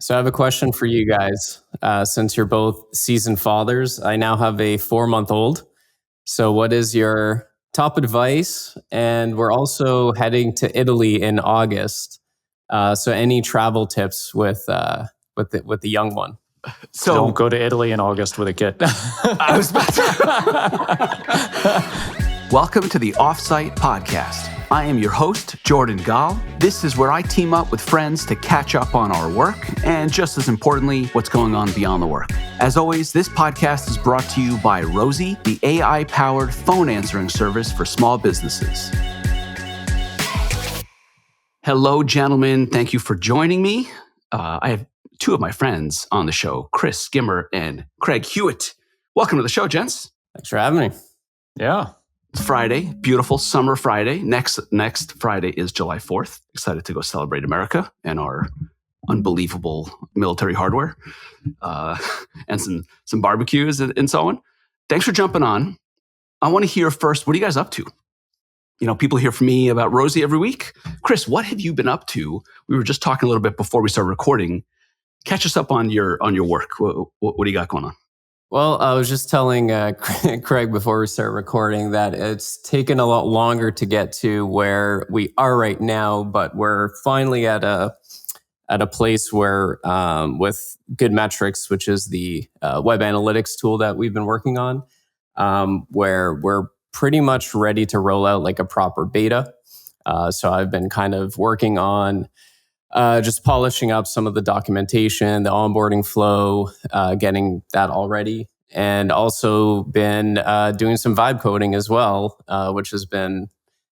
So I have a question for you guys. Since you're both seasoned fathers, I now have a 4-month-old. So what is your top advice? And we're also heading to Italy in August. So any travel tips with the young one? So Don't go to Italy in August with a kid. I was about to. Welcome to the Offsite Podcast. I am your host, Jordan Gall. This is where I team up with friends to catch up on our work and, just as importantly, what's going on beyond the work. As always, this podcast is brought to you by Rosie, the AI-powered phone answering service for small businesses. Hello, gentlemen. Thank you for joining me. I have two of my friends on the show, Chris Gimmer and Craig Hewitt. Welcome to the show, gents. Thanks for having me. Yeah. It's Friday, beautiful summer Friday. Next Friday is July 4th. Excited to go celebrate America and our unbelievable military hardware and some barbecues and so on. Thanks for jumping on. I want to hear first, what are you guys up to? You know, people hear from me about Rosie every week. Chris, what have you been up to? We were just talking a little bit before we started recording. Catch us up on your work. What do you got going on? Well, I was just telling Craig before we start recording that it's taken a lot longer to get to where we are right now, but we're finally at a place where with Good Metrics, which is the web analytics tool that we've been working on, where we're pretty much ready to roll out like a proper beta. So I've been kind of working on just polishing up some of the documentation, the onboarding flow, getting that all ready, and also been doing some vibe coding as well, which has been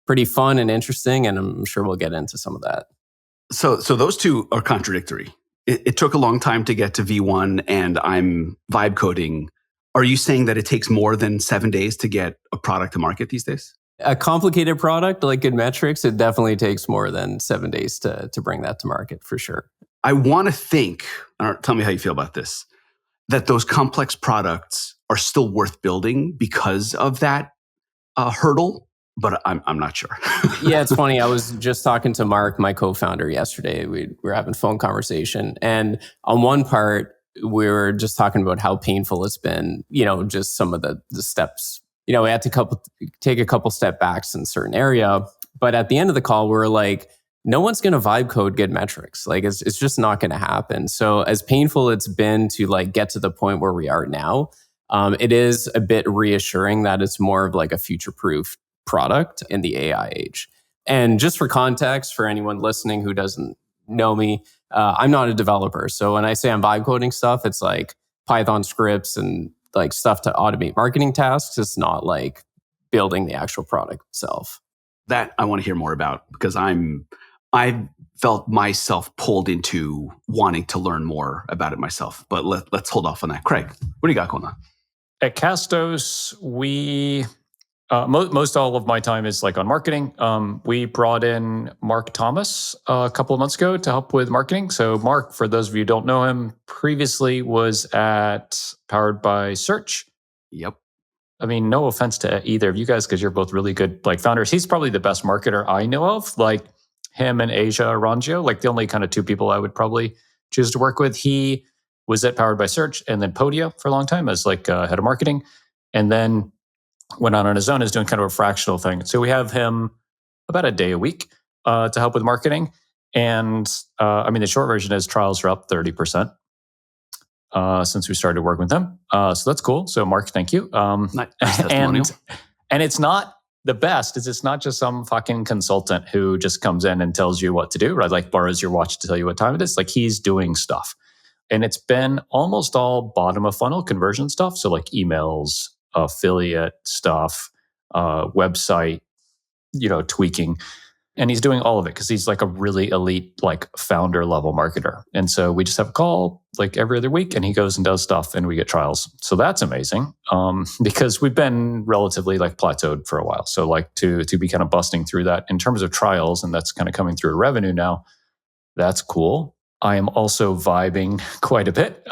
pretty fun and interesting, and I'm sure we'll get into some of that. So those two are contradictory. It took a long time to get to V1, and I'm vibe coding. Are you saying that it takes more than 7 days to get a product to market these days? A complicated product like Good Metrics, it definitely takes more than 7 days to bring that to market, for sure. I want to think, tell me how you feel about this, that those complex products are still worth building because of that hurdle, but I'm not sure. Yeah, it's funny. I was just talking to Mark, my co-founder, yesterday. We were having a phone conversation. And on one part, we were just talking about how painful it's been, just some of the steps. We had to take a couple step backs in certain area. But at the end of the call, we were like, no one's going to vibe code Good Metrics. Like it's just not going to happen. So as painful it's been to like get to the point where we are now, it is a bit reassuring that it's more of like a future-proof product in the AI age. And just for context, for anyone listening who doesn't know me, I'm not a developer. So when I say I'm vibe coding stuff, it's like Python scripts and like stuff to automate marketing tasks. It's not like building the actual product itself. That I want to hear more about because I felt myself pulled into wanting to learn more about it myself. But let's hold off on that. Craig, what do you got going on? At Castos, we most all of my time is like on marketing. We brought in Mark Thomas a couple of months ago to help with marketing. So Mark, for those of you who don't know him, previously was at Powered by Search. Yep. I mean, no offense to either of you guys because you're both really good like founders. He's probably the best marketer I know of. Like him and Asia Arangio, like the only kind of two people I would probably choose to work with. He was at Powered by Search and then Podia for a long time as like head of marketing, and then went on his own, is doing kind of a fractional thing. So we have him about a day a week to help with marketing. And the short version is trials are up 30% since we started working with them. So that's cool. So Mark, thank you. Nice testimonial. And it's not the best is it's not just some fucking consultant who just comes in and tells you what to do, right? Like borrows your watch to tell you what time it is. Like he's doing stuff. And it's been almost all bottom of funnel conversion stuff. So like emails, affiliate stuff, website, tweaking. And he's doing all of it because he's like a really elite, like founder level marketer. And so we just have a call like every other week and he goes and does stuff and we get trials. So that's amazing because we've been relatively like plateaued for a while. So like to be kind of busting through that in terms of trials, and that's kind of coming through revenue now. That's cool. I am also vibing quite a bit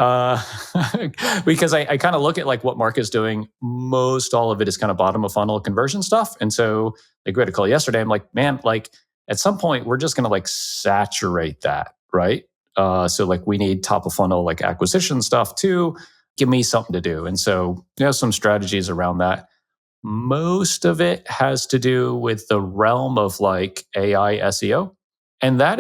because I kind of look at like what Mark is doing. Most all of it is kind of bottom of funnel conversion stuff. And so like we had a call yesterday. I'm like, man, like at some point we're just going to like saturate that, right? So like we need top of funnel like acquisition stuff too. Give me something to do. And so some strategies around that. Most of it has to do with the realm of like AI SEO. And that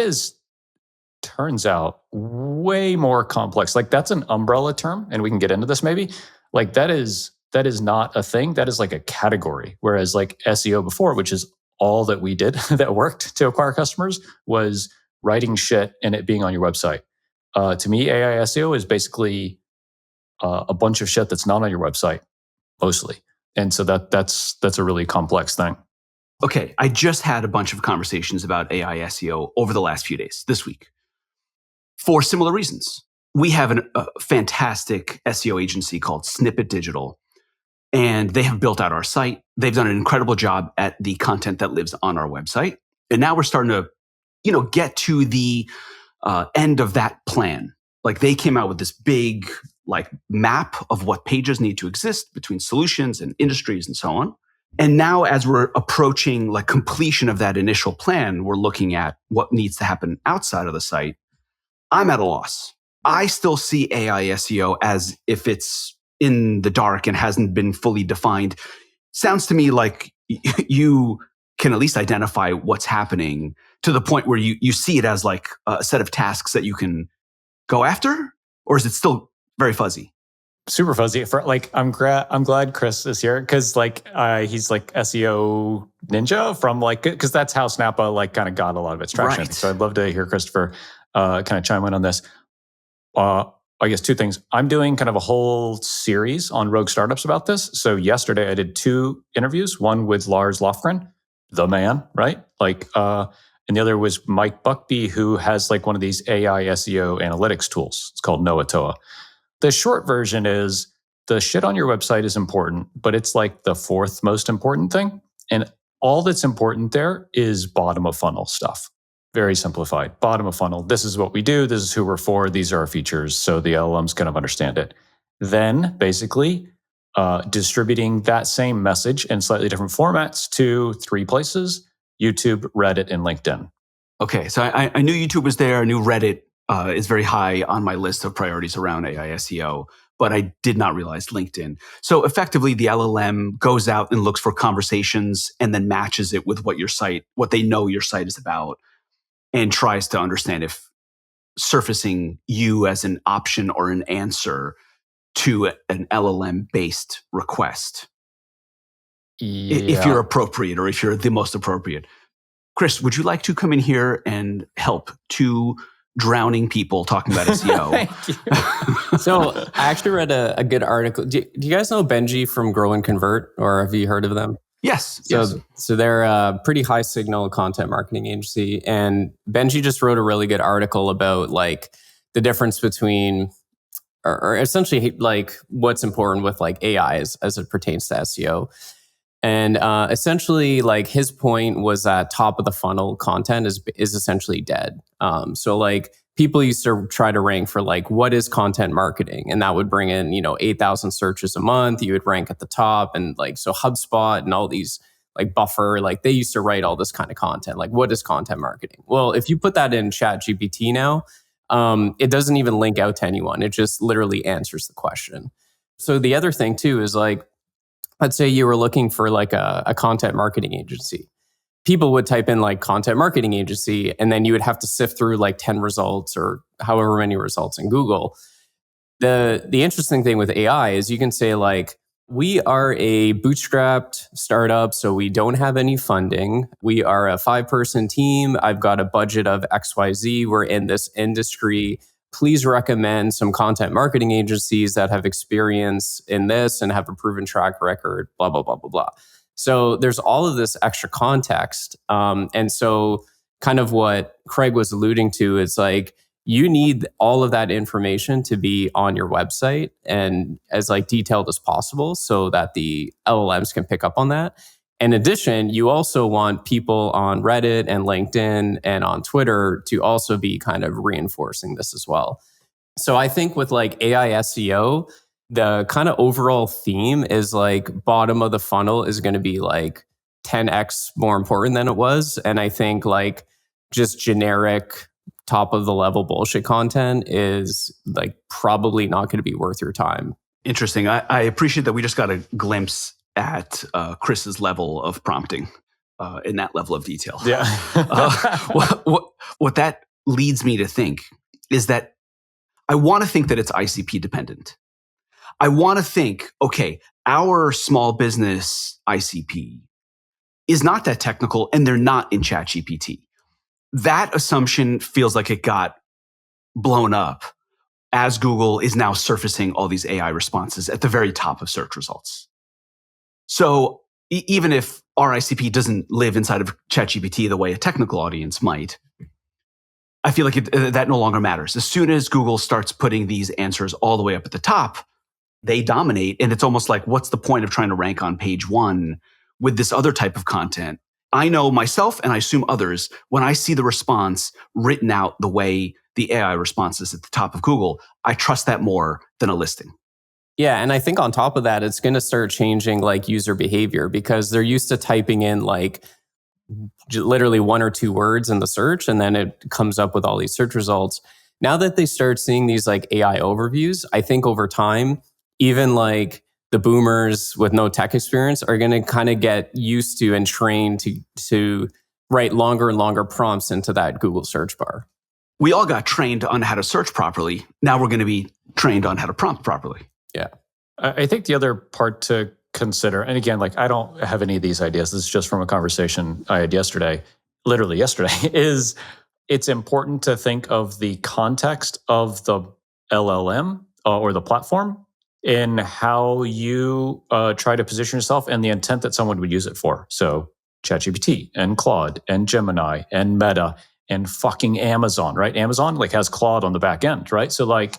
turns out way more complex. Like that's an umbrella term, and we can get into this maybe. Like that is not a thing. That is like a category. Whereas like SEO before, which is all that we did that worked to acquire customers, was writing shit and it being on your website. To me, AI SEO is basically a bunch of shit that's not on your website, mostly. And so that's a really complex thing. Okay, I just had a bunch of conversations about AI SEO over the last few days, this week, for similar reasons. We have a fantastic SEO agency called Snippet Digital, and they have built out our site. They've done an incredible job at the content that lives on our website. And now we're starting to, get to the end of that plan. Like they came out with this big map of what pages need to exist between solutions and industries and so on. And now as we're approaching like completion of that initial plan, we're looking at what needs to happen outside of the site. I'm at a loss. I still see AI SEO as if it's in the dark and hasn't been fully defined. Sounds to me like you can at least identify what's happening to the point where you see it as like a set of tasks that you can go after, or is it still very fuzzy? Super fuzzy. For like, I'm glad Chris is here because like he's like SEO ninja from like, because that's how Snappa like kind of got a lot of its traction. Right. So I'd love to hear Christopher kind of chime in on this. I guess two things. I'm doing kind of a whole series on rogue startups about this. So yesterday I did 2 interviews, one with Lars Lofgren, the man, right? Like, and the other was Mike Buckby, who has like one of these AI SEO analytics tools. It's called Noatoa. The short version is the shit on your website is important, but it's like the 4th most important thing. And all that's important there is bottom of funnel stuff. Very simplified. Bottom of funnel. This is what we do. This is who we're for. These are our features. So the LLMs kind of understand it. Then basically distributing that same message in slightly different formats to 3 places: YouTube, Reddit, and LinkedIn. Okay. So I knew YouTube was there. I knew Reddit is very high on my list of priorities around AI SEO, but I did not realize LinkedIn. So effectively, the LLM goes out and looks for conversations and then matches it with what they know your site is about, and tries to understand if surfacing you as an option or an answer to an LLM-based request. Yeah. If you're appropriate or if you're the most appropriate. Chris, would you like to come in here and help 2 drowning people talking about SEO? Thank you. So I actually read a good article. Do you guys know Benji from Grow and Convert, or have you heard of them? Yes. So they're a pretty high signal content marketing agency. And Benji just wrote a really good article about like the difference between, or essentially like what's important with like AI as it pertains to SEO. And essentially like his point was that top of the funnel content is essentially dead. So like people used to try to rank for like, what is content marketing? And that would bring in, 8,000 searches a month. You would rank at the top. And like, so HubSpot and all these like Buffer, like they used to write all this kind of content. Like, what is content marketing? Well, if you put that in ChatGPT now, it doesn't even link out to anyone. It just literally answers the question. So the other thing too is like, let's say you were looking for like a content marketing agency. People would type in like content marketing agency, and then you would have to sift through like 10 results or however many results in Google. The interesting thing with AI is you can say like, we are a bootstrapped startup, so we don't have any funding. We are a 5-person team. I've got a budget of XYZ. We're in this industry. Please recommend some content marketing agencies that have experience in this and have a proven track record, blah, blah, blah, blah, blah. So there's all of this extra context. And so kind of what Craig was alluding to is like, you need all of that information to be on your website and as like detailed as possible so that the LLMs can pick up on that. In addition, you also want people on Reddit and LinkedIn and on Twitter to also be kind of reinforcing this as well. So I think with like AI SEO, the kind of overall theme is like bottom of the funnel is going to be like 10x more important than it was. And I think like just generic top of the level bullshit content is like probably not going to be worth your time. Interesting. I appreciate that we just got a glimpse at Chris's level of prompting in that level of detail. Yeah. What that leads me to think is that I want to think that it's ICP dependent. I want to think, okay, our small business ICP is not that technical and they're not in ChatGPT. That assumption feels like it got blown up as Google is now surfacing all these AI responses at the very top of search results. So even if our ICP doesn't live inside of ChatGPT the way a technical audience might, I feel like that no longer matters. As soon as Google starts putting these answers all the way up at the top, they dominate. And it's almost like, what's the point of trying to rank on page one with this other type of content? I know myself, and I assume others, when I see the response written out the way the AI response is at the top of Google, I trust that more than a listing. Yeah, and I think on top of that, it's going to start changing like user behavior because they're used to typing in like literally one or two words in the search, and then it comes up with all these search results. Now that they start seeing these like AI overviews, I think over time, even like the boomers with no tech experience are going to kind of get used to and trained to write longer and longer prompts into that Google search bar. We all got trained on how to search properly. Now we're going to be trained on how to prompt properly. Yeah. I think the other part to consider, and again, like I don't have any of these ideas, this is just from a conversation I had literally yesterday, is it's important to think of the context of the LLM or the platform in how you try to position yourself and the intent that someone would use it for. So ChatGPT and Claude and Gemini and Meta and fucking Amazon, right? Amazon like has Claude on the back end, right? So like,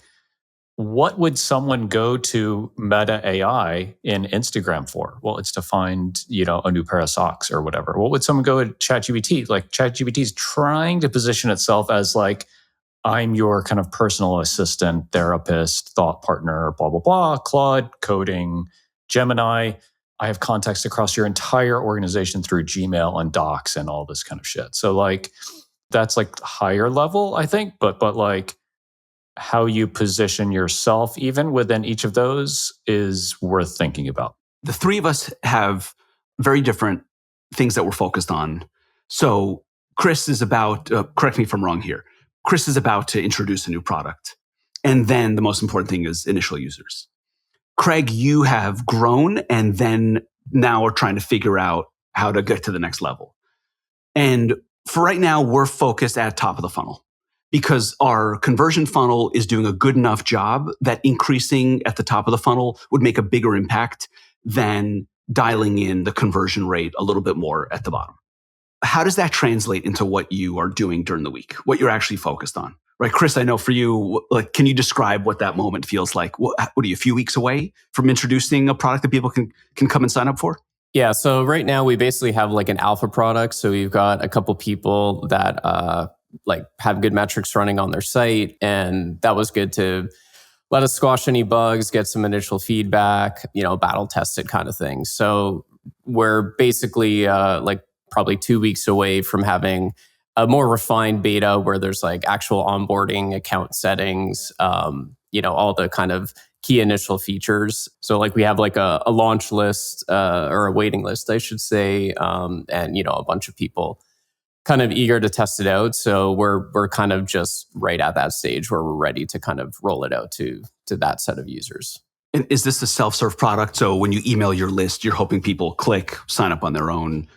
what would someone go to Meta AI in Instagram for? Well, it's to find, a new pair of socks or whatever. What would someone go to ChatGPT? Like ChatGPT is trying to position itself as like, I'm your kind of personal assistant, therapist, thought partner, blah, blah, blah. Claude, coding, Gemini. I have context across your entire organization through Gmail and Docs and all this kind of shit. So like, that's like higher level, I think, but like how you position yourself even within each of those is worth thinking about. The three of us have very different things that we're focused on. So Chris is about, correct me if I'm wrong here, Chris is about to introduce a new product. And then the most important thing is initial users. Craig, you have grown and then now are trying to figure out how to get to the next level. And for right now, we're focused at top of the funnel because our conversion funnel is doing a good enough job that increasing at the top of the funnel would make a bigger impact than dialing in the conversion rate a little bit more at the bottom. How does that translate into what you are doing during the week, what you're actually focused on? Right, Chris, I know for you, like, can you describe what that moment feels like? What are you, a few weeks away from introducing a product that people can come and sign up for? Yeah, so right now we basically have like an alpha product. So we've got a couple people that like have good metrics running on their site, and that was good to let us squash any bugs, get some initial feedback, battle test it kind of thing. So we're basically like probably 2 weeks away from having a more refined beta where there's like actual onboarding, account settings, all the kind of key initial features. So like we have like a launch list or a waiting list, I should say, and a bunch of people kind of eager to test it out. So we're kind of just right at that stage where we're ready to kind of roll it out to that set of users. And is this a self-serve product? So when you email your list, you're hoping people click, sign up on their own,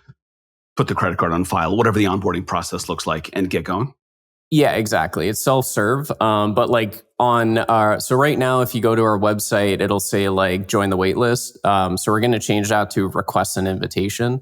put the credit card on file, whatever the onboarding process looks like, and get going? Yeah, exactly. It's self-serve. But like so right now, if you go to our website, it'll say like join the wait list. So we're going to change that to request an invitation.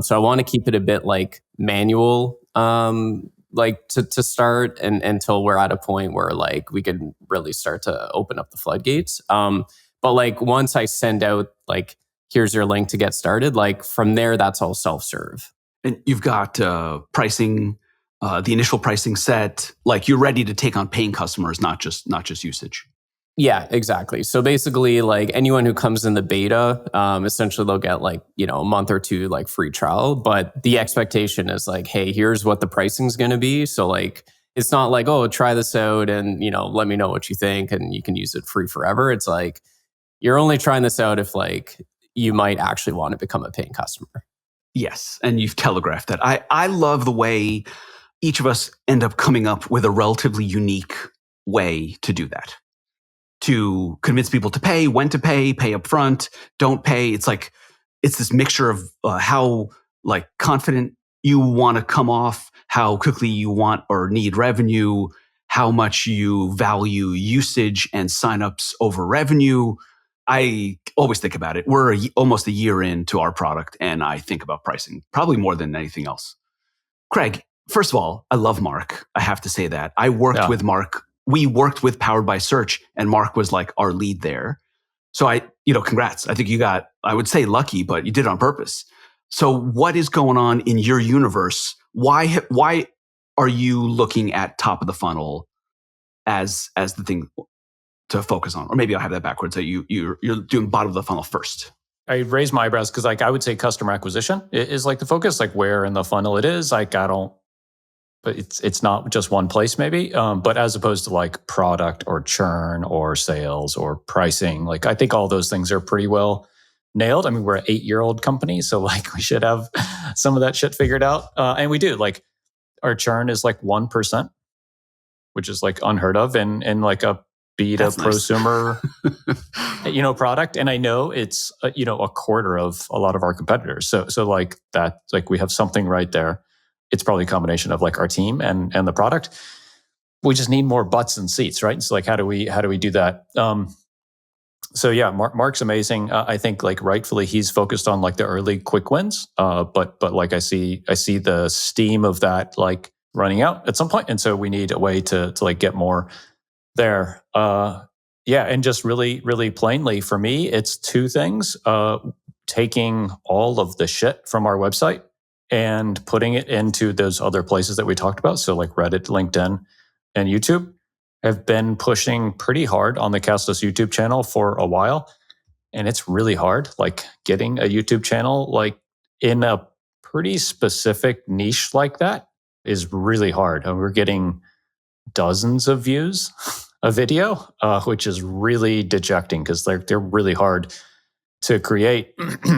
So I want to keep it a bit like manual, like to start and until we're at a point where like we can really start to open up the floodgates. But like once I send out like, here's your link to get started, like from there, that's all self-serve. And you've got pricing, the initial pricing set, like you're ready to take on paying customers, not just usage. Yeah, exactly. So basically, like anyone who comes in the beta, essentially they'll get like, a month or two like free trial. But the expectation is like, hey, here's what the pricing is going to be. So like it's not like, oh, try this out and, let me know what you think and you can use it free forever. It's like, you're only trying this out if like you might actually want to become a paying customer. Yes. And you've telegraphed that. I love the way each of us end up coming up with a relatively unique way to do that. To convince people to pay, when to pay up front, don't pay. It's like, it's this mixture of how like confident you want to come off, how quickly you want or need revenue, how much you value usage and signups over revenue. I always think about it. We're almost a year into our product, and I think about pricing probably more than anything else. Craig, first of all, I love Mark. I have to say that. I worked with Mark. We worked with Powered by Search, and Mark was like our lead there. So congrats. I think you got, I would say lucky, but you did it on purpose. So what is going on in your universe? Why are you looking at top of the funnel as the thing to focus on? Or maybe I'll have that backwards. So you're doing bottom of the funnel first. I raise my eyebrows because like I would say customer acquisition is like the focus, like where in the funnel it is. Like but it's not just one place maybe. But as opposed to like product or churn or sales or pricing, like I think all those things are pretty well nailed. I mean, we're an 8-year-old company, so like we should have some of that shit figured out. And we do. Like our churn is like 1%, which is like unheard of in like a beta prosumer, product. And I know it's a quarter of a lot of our competitors. So like that, like we have something right there. It's probably a combination of like our team and the product. We just need more butts and seats, right? So like, how do we do that? So yeah, Mark's amazing. I think like rightfully he's focused on like the early quick wins. But like I see the steam of that like running out at some point, and so we need a way to like get more there. And just really, really plainly for me, it's two things: taking all of the shit from our website and putting it into those other places that we talked about. So like Reddit, LinkedIn, and YouTube. Have been pushing pretty hard on the Castos YouTube channel for a while. And it's really hard, like getting a YouTube channel like in a pretty specific niche like that is really hard. And we're getting dozens of views a video, which is really dejecting because they're really hard to create.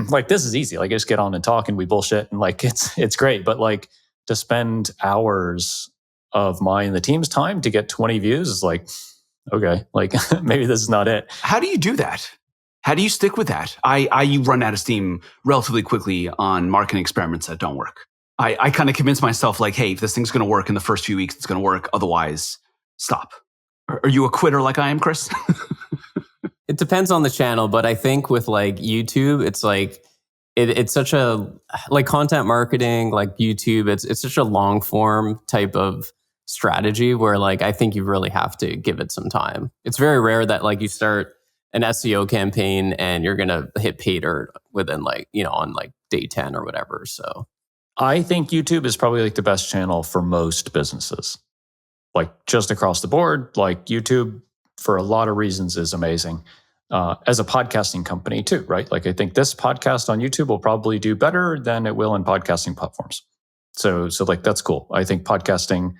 Like this is easy. Like I just get on and talk and we bullshit and like it's great. But like to spend hours of mine and the team's time to get 20 views is like, okay, like maybe this is not it. How do you do that? How do you stick with that? I run out of steam relatively quickly on marketing experiments that don't work. I kind of convince myself like, hey, if this thing's going to work in the first few weeks, it's going to work. Otherwise, stop. Are you a quitter like I am, Chris? It depends on the channel, but I think with like YouTube, it's like, it's such a, like content marketing, like YouTube, it's such a long form type of strategy where like, I think you really have to give it some time. It's very rare that like you start an SEO campaign and you're going to hit pay dirt within like, on like day 10 or whatever. So I think YouTube is probably like the best channel for most businesses, like just across the board. Like YouTube for a lot of reasons is amazing. As a podcasting company too, right? Like I think this podcast on YouTube will probably do better than it will in podcasting platforms. So like that's cool. I think podcasting,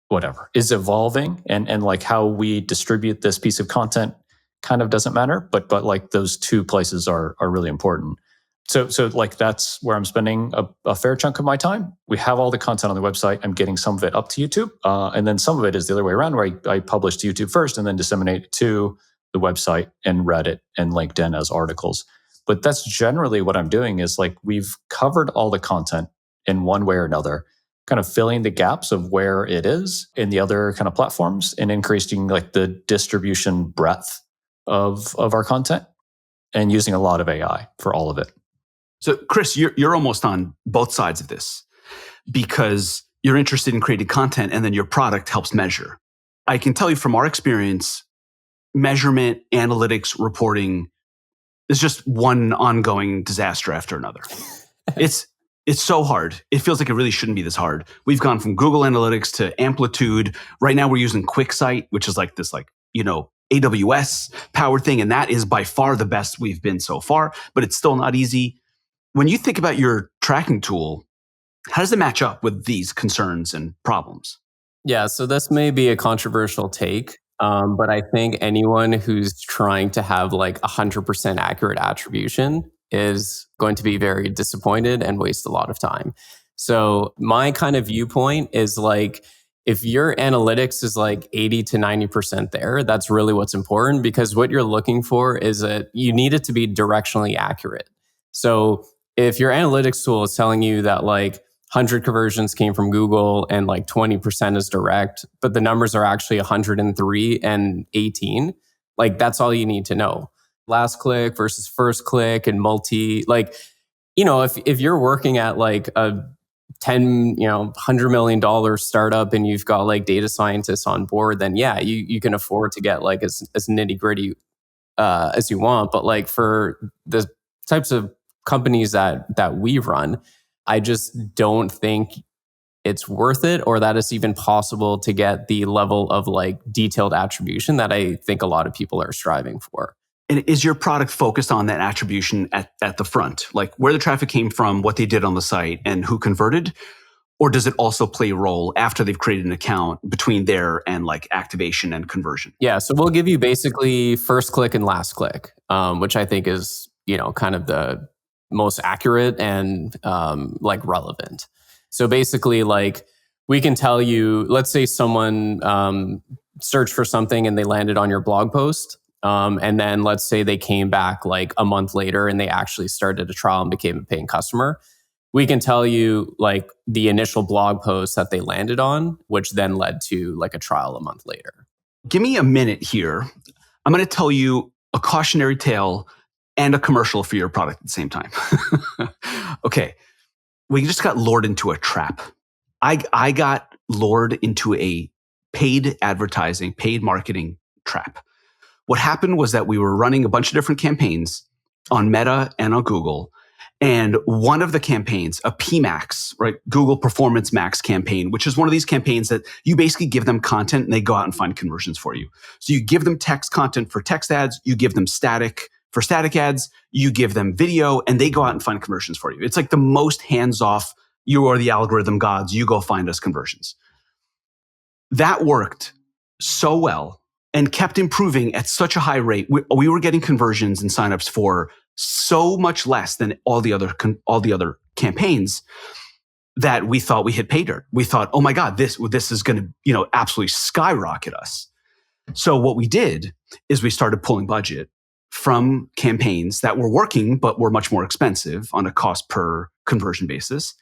whatever, is evolving and like how we distribute this piece of content kind of doesn't matter, but like those two places are really important. So like that's where I'm spending a fair chunk of my time. We have all the content on the website. I'm getting some of it up to YouTube. And then some of it is the other way around where I publish to YouTube first and then disseminate it to the website and Reddit and LinkedIn as articles. But that's generally what I'm doing is like we've covered all the content in one way or another, kind of filling the gaps of where it is in the other kind of platforms and increasing like the distribution breadth of our content and using a lot of AI for all of it. So Chris, you're almost on both sides of this because you're interested in creating content and then your product helps measure. I can tell you from our experience, measurement, analytics, reporting is just one ongoing disaster after another. It's so hard. It feels like it really shouldn't be this hard. We've gone from Google Analytics to Amplitude. Right now we're using QuickSight, which is like this AWS powered thing. And that is by far the best we've been so far, but it's still not easy. When you think about your tracking tool, how does it match up with these concerns and problems? Yeah, so this may be a controversial take, but I think anyone who's trying to have like 100% accurate attribution is going to be very disappointed and waste a lot of time. So my kind of viewpoint is like, if your analytics is like 80 to 90% there, that's really what's important, because what you're looking for is that you need it to be directionally accurate. So if your analytics tool is telling you that like 100 conversions came from Google and like 20% is direct, but the numbers are actually 103 and 18, like that's all you need to know. Last click versus first click and multi, like, if you're working at like a 10, $100 million startup and you've got like data scientists on board, then yeah, you can afford to get like as nitty gritty as you want. But like for the types of companies that we run, I just don't think it's worth it, or that it's even possible to get the level of like detailed attribution that I think a lot of people are striving for. And is your product focused on that attribution at the front, like where the traffic came from, what they did on the site, and who converted? Or does it also play a role after they've created an account between there and like activation and conversion? Yeah, so we'll give you basically first click and last click, which I think is, kind of the most accurate and like relevant. So basically, like we can tell you, let's say someone searched for something and they landed on your blog post. And then let's say they came back like a month later and they actually started a trial and became a paying customer. We can tell you like the initial blog post that they landed on, which then led to like a trial a month later. Give me a minute here. I'm going to tell you a cautionary tale and a commercial for your product at the same time. Okay. We just got lured into a trap. I got lured into a paid advertising, paid marketing trap. What happened was that we were running a bunch of different campaigns on Meta and on Google. And one of the campaigns, a PMax, right? Google Performance Max campaign, which is one of these campaigns that you basically give them content and they go out and find conversions for you. So you give them text content for text ads, you give them static for static ads, you give them video, and they go out and find conversions for you. It's like the most hands-off, you are the algorithm gods, you go find us conversions. That worked so well and kept improving at such a high rate. We were getting conversions and signups for so much less than all the other campaigns that we thought we hit pay dirt. We thought, oh my God, this is going to absolutely skyrocket us. So what we did is we started pulling budget from campaigns that were working but were much more expensive on a cost per conversion basis,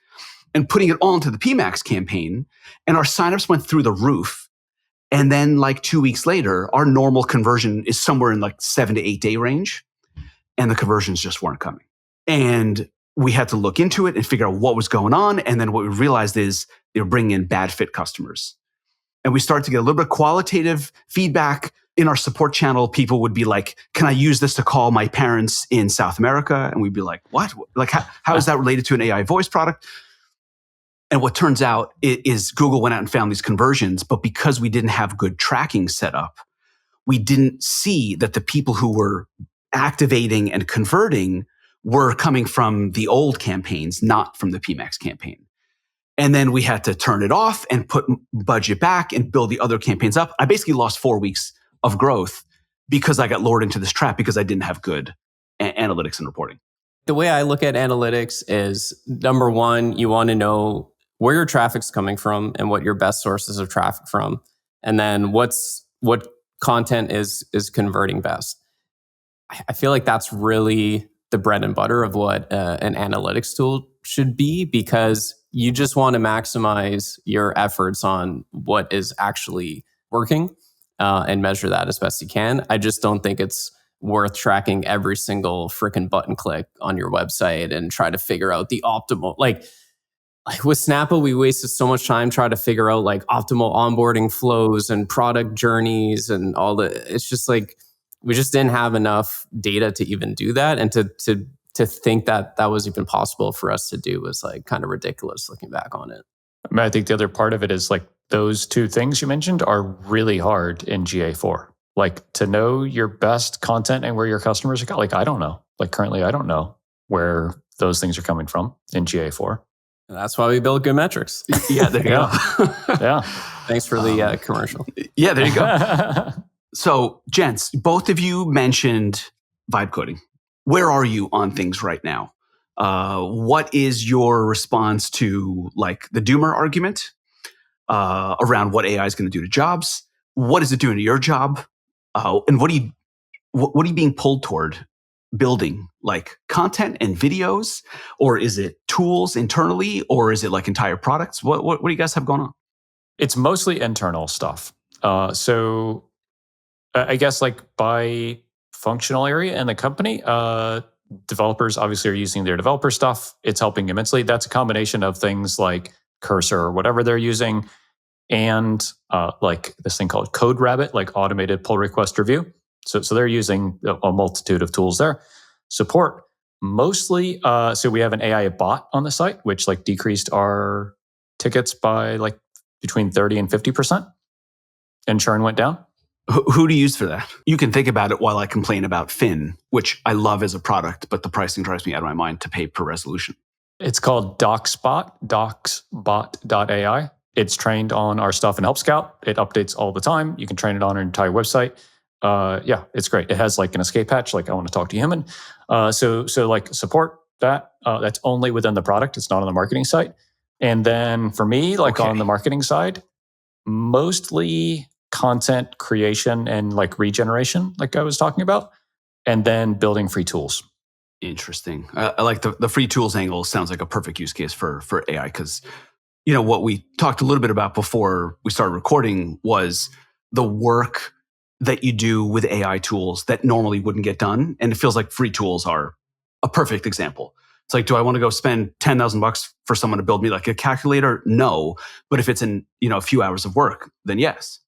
and putting it all into the PMax campaign. And our signups went through the roof. And then like 2 weeks later, our normal conversion is somewhere in like 7 to 8 day range. And the conversions just weren't coming. And we had to look into it and figure out what was going on. And then what we realized is they were bringing in bad fit customers. And we started to get a little bit of qualitative feedback. In our support channel, people would be like, can I use this to call my parents in South America? And we'd be like, what? Like, how is that related to an AI voice product? And what turns out is Google went out and found these conversions, but because we didn't have good tracking set up, we didn't see that the people who were activating and converting were coming from the old campaigns, not from the PMax campaign. And then we had to turn it off and put budget back and build the other campaigns up. I basically lost 4 weeks of growth because I got lured into this trap because I didn't have good analytics and reporting. The way I look at analytics is, number one, you want to know where your traffic's coming from and what your best sources of traffic from. And then what content is converting best. I feel like that's really the bread and butter of what an analytics tool should be, because you just want to maximize your efforts on what is actually working and measure that as best you can. I just don't think it's worth tracking every single freaking button click on your website and try to figure out the optimal, like with Snapple, we wasted so much time trying to figure out like optimal onboarding flows and product journeys and all the, it's just like, we just didn't have enough data to even do that. And to think that that was even possible for us to do was like kind of ridiculous looking back on it. I mean, I think the other part of it is like those two things you mentioned are really hard in GA4. Like to know your best content and where your customers are, like I don't know. Like currently I don't know where those things are coming from in GA4. That's why we build good metrics. Yeah, there you go. Yeah. Thanks for the commercial. Yeah, there you go. So, gents, both of you mentioned vibe coding. Where are you on things right now? What is your response to like the doomer argument around what AI is going to do to jobs? What is it doing to your job? And what are you being pulled toward building? Like content and videos, or is it tools internally, or is it like entire products? What do you guys have going on? It's mostly internal stuff. So I guess like by functional area in the company, developers obviously are using their developer stuff. It's helping immensely. That's a combination of things like Cursor or whatever they're using, and like this thing called Code Rabbit, like automated pull request review. So they're using a multitude of tools there. Support mostly. So we have an AI bot on the site, which like decreased our tickets by like between 30 and 50%, and churn went down. Who do you use for that? You can think about it while I complain about Fin, which I love as a product, but the pricing drives me out of my mind to pay per resolution. It's called DocsBot, docsbot.ai. It's trained on our stuff in Help Scout. It updates all the time. You can train it on our entire website. Yeah, it's great. It has like an escape hatch, like I want to talk to a human. So like support that. That's only within the product. It's not on the marketing site. And then for me, like on the marketing side, mostly content creation and like regeneration, like I was talking about, and then building free tools. Interesting. I like the free tools angle. Sounds like a perfect use case for AI, because you know what we talked a little bit about before we started recording was the work that you do with AI tools that normally wouldn't get done, and it feels like free tools are a perfect example. It's like, do I want to go spend $10,000 for someone to build me like a calculator? No, but if it's in a few hours of work, then yes.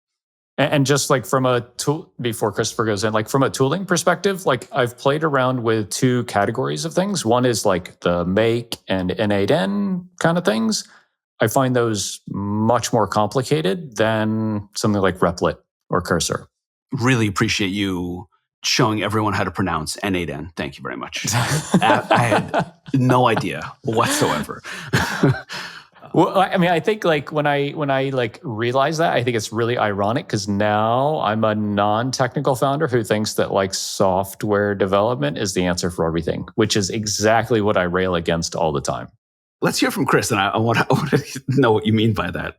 And just like from a tool, before Christopher goes in, like from a tooling perspective, like I've played around with two categories of things. One is like the make and N8N kind of things. I find those much more complicated than something like Replit or Cursor. Really appreciate you showing everyone how to pronounce N8N. Thank you very much. I had no idea whatsoever. Well, I mean, I think like when I like realize that, I think it's really ironic because now I'm a non-technical founder who thinks that like software development is the answer for everything, which is exactly what I rail against all the time. Let's hear from Chris, and I want to know what you mean by that,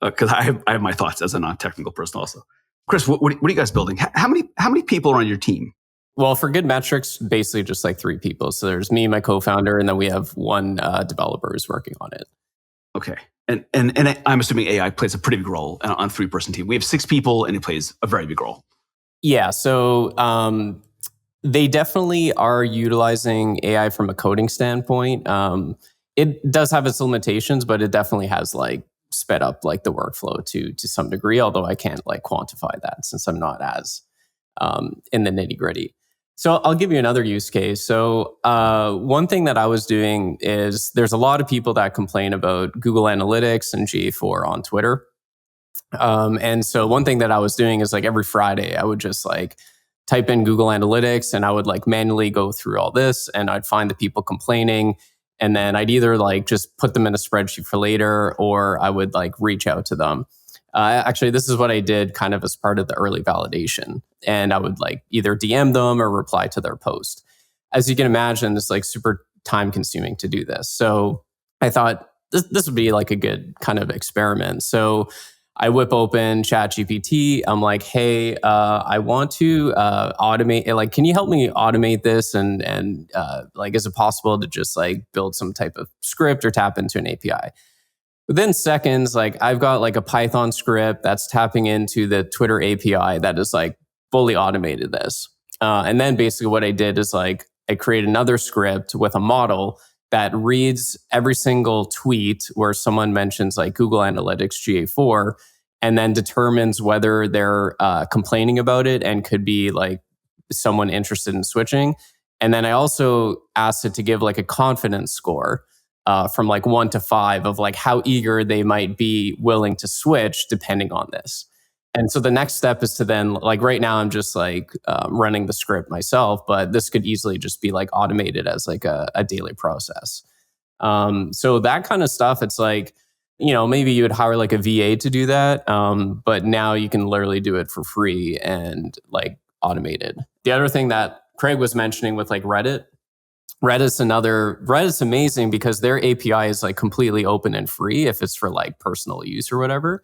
because I have my thoughts as a non-technical person also. Chris, what are you guys building? How many people are on your team? Well, for good metrics, basically just like 3 people. So there's me, my co-founder, and then we have 1 developer who's working on it. Okay. And I'm assuming AI plays a pretty big role on a 3-person team. We have 6 people, and it plays a very big role. Yeah. So they definitely are utilizing AI from a coding standpoint. It does have its limitations, but it definitely has like sped up like the workflow to some degree, although I can't like quantify that since I'm not as in the nitty gritty. So I'll give you another use case. So one thing that I was doing is there's a lot of people that complain about Google Analytics and GA4 on Twitter. And so one thing that I was doing is like every Friday, I would just like type in Google Analytics and I would like manually go through all this and I'd find the people complaining. And then I'd either like just put them in a spreadsheet for later or I would like reach out to them. Actually, this is what I did kind of as part of the early validation. And I would like either DM them or reply to their post. As you can imagine, it's like super time consuming to do this. So I thought this would be like a good kind of experiment. So I whip open ChatGPT. I'm like, hey, I want to automate. Like, can you help me automate this? And like, is it possible to just like build some type of script or tap into an API? Within seconds, like I've got like a Python script that's tapping into the Twitter API that is like fully automated this. And then basically what I did is like I create another script with a model that reads every single tweet where someone mentions like Google Analytics GA4 and then determines whether they're complaining about it and could be like someone interested in switching. And then I also asked it to give like a confidence score from like 1 to 5 of like how eager they might be willing to switch depending on this. And so the next step is to then like right now I'm just like running the script myself, but this could easily just be like automated as like a daily process. So that kind of stuff, it's like, maybe you would hire like a VA to do that. But now you can literally do it for free and like automated. The other thing that Craig was mentioning with like Reddit's amazing because their API is like completely open and free if it's for like personal use or whatever.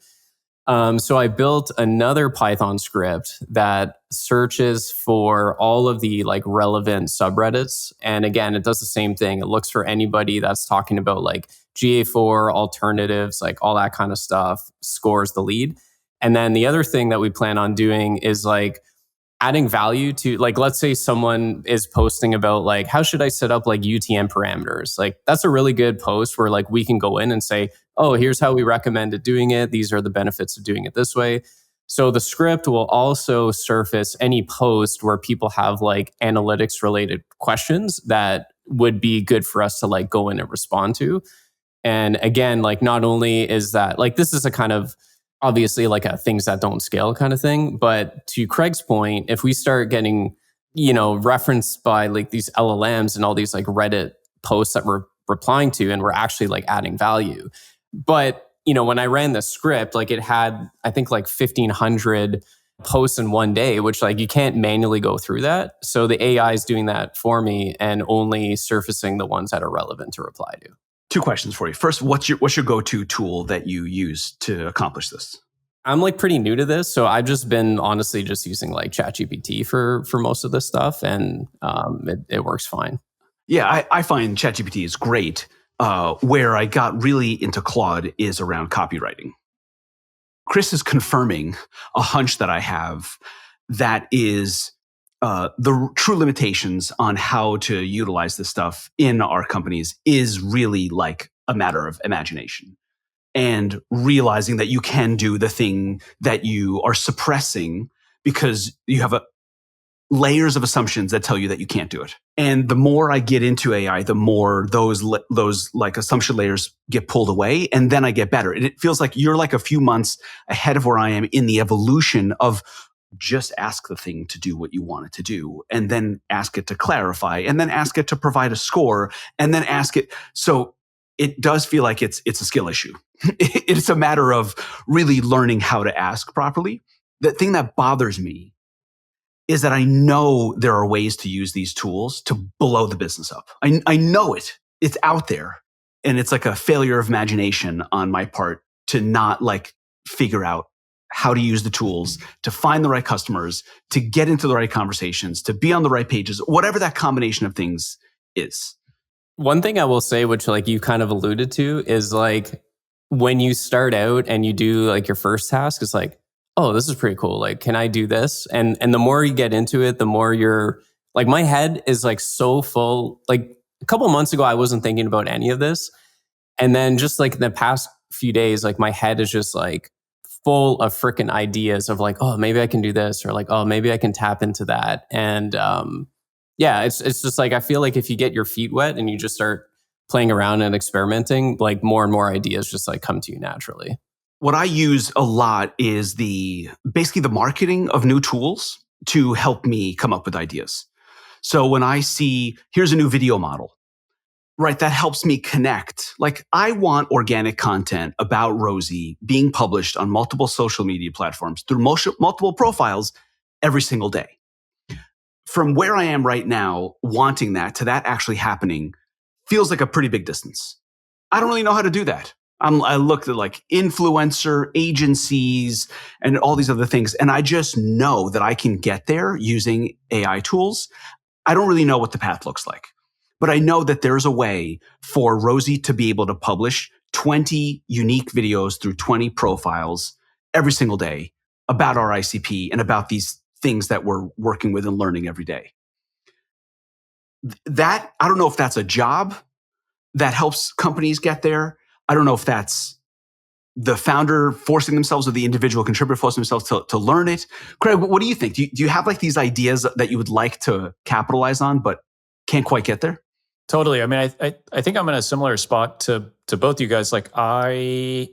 So I built another Python script that searches for all of the like relevant subreddits. And again, it does the same thing. It looks for anybody that's talking about like GA4 alternatives, like all that kind of stuff, scores the lead. And then the other thing that we plan on doing is like adding value to, like, let's say someone is posting about like, how should I set up like UTM parameters? Like that's a really good post where like we can go in and say, oh, here's how we recommended doing it. These are the benefits of doing it this way. So the script will also surface any post where people have like analytics related questions that would be good for us to like go in and respond to. And again, like not only is that like, this is a kind of obviously like a things that don't scale kind of thing. But to Craig's point, if we start getting, referenced by like these LLMs and all these like Reddit posts that we're replying to, and we're actually like adding value. But, when I ran the script, like it had, I think like 1,500 posts in one day, which like you can't manually go through that. So the AI is doing that for me and only surfacing the ones that are relevant to reply to. Two questions for you. First, what's your go-to tool that you use to accomplish this? I'm like pretty new to this, so I've just been honestly just using like ChatGPT for most of this stuff, and it works fine. Yeah, I find ChatGPT is great. Where I got really into Claude is around copywriting. Chris is confirming a hunch that I have that is the true limitations on how to utilize this stuff in our companies is really like a matter of imagination and realizing that you can do the thing that you are suppressing because you have layers of assumptions that tell you that you can't do it. And the more I get into AI, the more those like assumption layers get pulled away, and then I get better. And it feels like you're like a few months ahead of where I am in the evolution of just ask the thing to do what you want it to do, and then ask it to clarify, and then ask it to provide a score, and then ask it. So it does feel like it's a skill issue. It's a matter of really learning how to ask properly. The thing that bothers me is that I know there are ways to use these tools to blow the business up. I know it. It's out there. And it's like a failure of imagination on my part to not like figure out how to use the tools, to find the right customers, to get into the right conversations, to be on the right pages, whatever that combination of things is. One thing I will say, which like you kind of alluded to, is like when you start out and you do like your first task, it's like, oh, this is pretty cool. Like, can I do this? And the more you get into it, the more you're like, my head is like so full. Like a couple of months ago, I wasn't thinking about any of this. And then just like in the past few days, like my head is just like full of freaking ideas of like, oh, maybe I can do this, or like, oh, maybe I can tap into that. And yeah, it's just like, I feel like if you get your feet wet and you just start playing around and experimenting, like more and more ideas just like come to you naturally. What I use a lot is basically the marketing of new tools to help me come up with ideas. So when I see, here's a new video model, right, that helps me connect. Like I want organic content about Rosie being published on multiple social media platforms through multiple profiles every single day. From where I am right now, wanting that to that actually happening feels like a pretty big distance. I don't really know how to do that. I looked at like influencer agencies and all these other things, and I just know that I can get there using AI tools. I don't really know what the path looks like, but I know that there's a way for Rosie to be able to publish 20 unique videos through 20 profiles every single day about our ICP and about these things that we're working with and learning every day. That, I don't know if that's a job that helps companies get there. I don't know if that's the founder forcing themselves or the individual contributor forcing themselves to learn it. Craig, what do you think? Do you have like these ideas that you would like to capitalize on, but can't quite get there? Totally. I mean, I think I'm in a similar spot to both you guys. Like I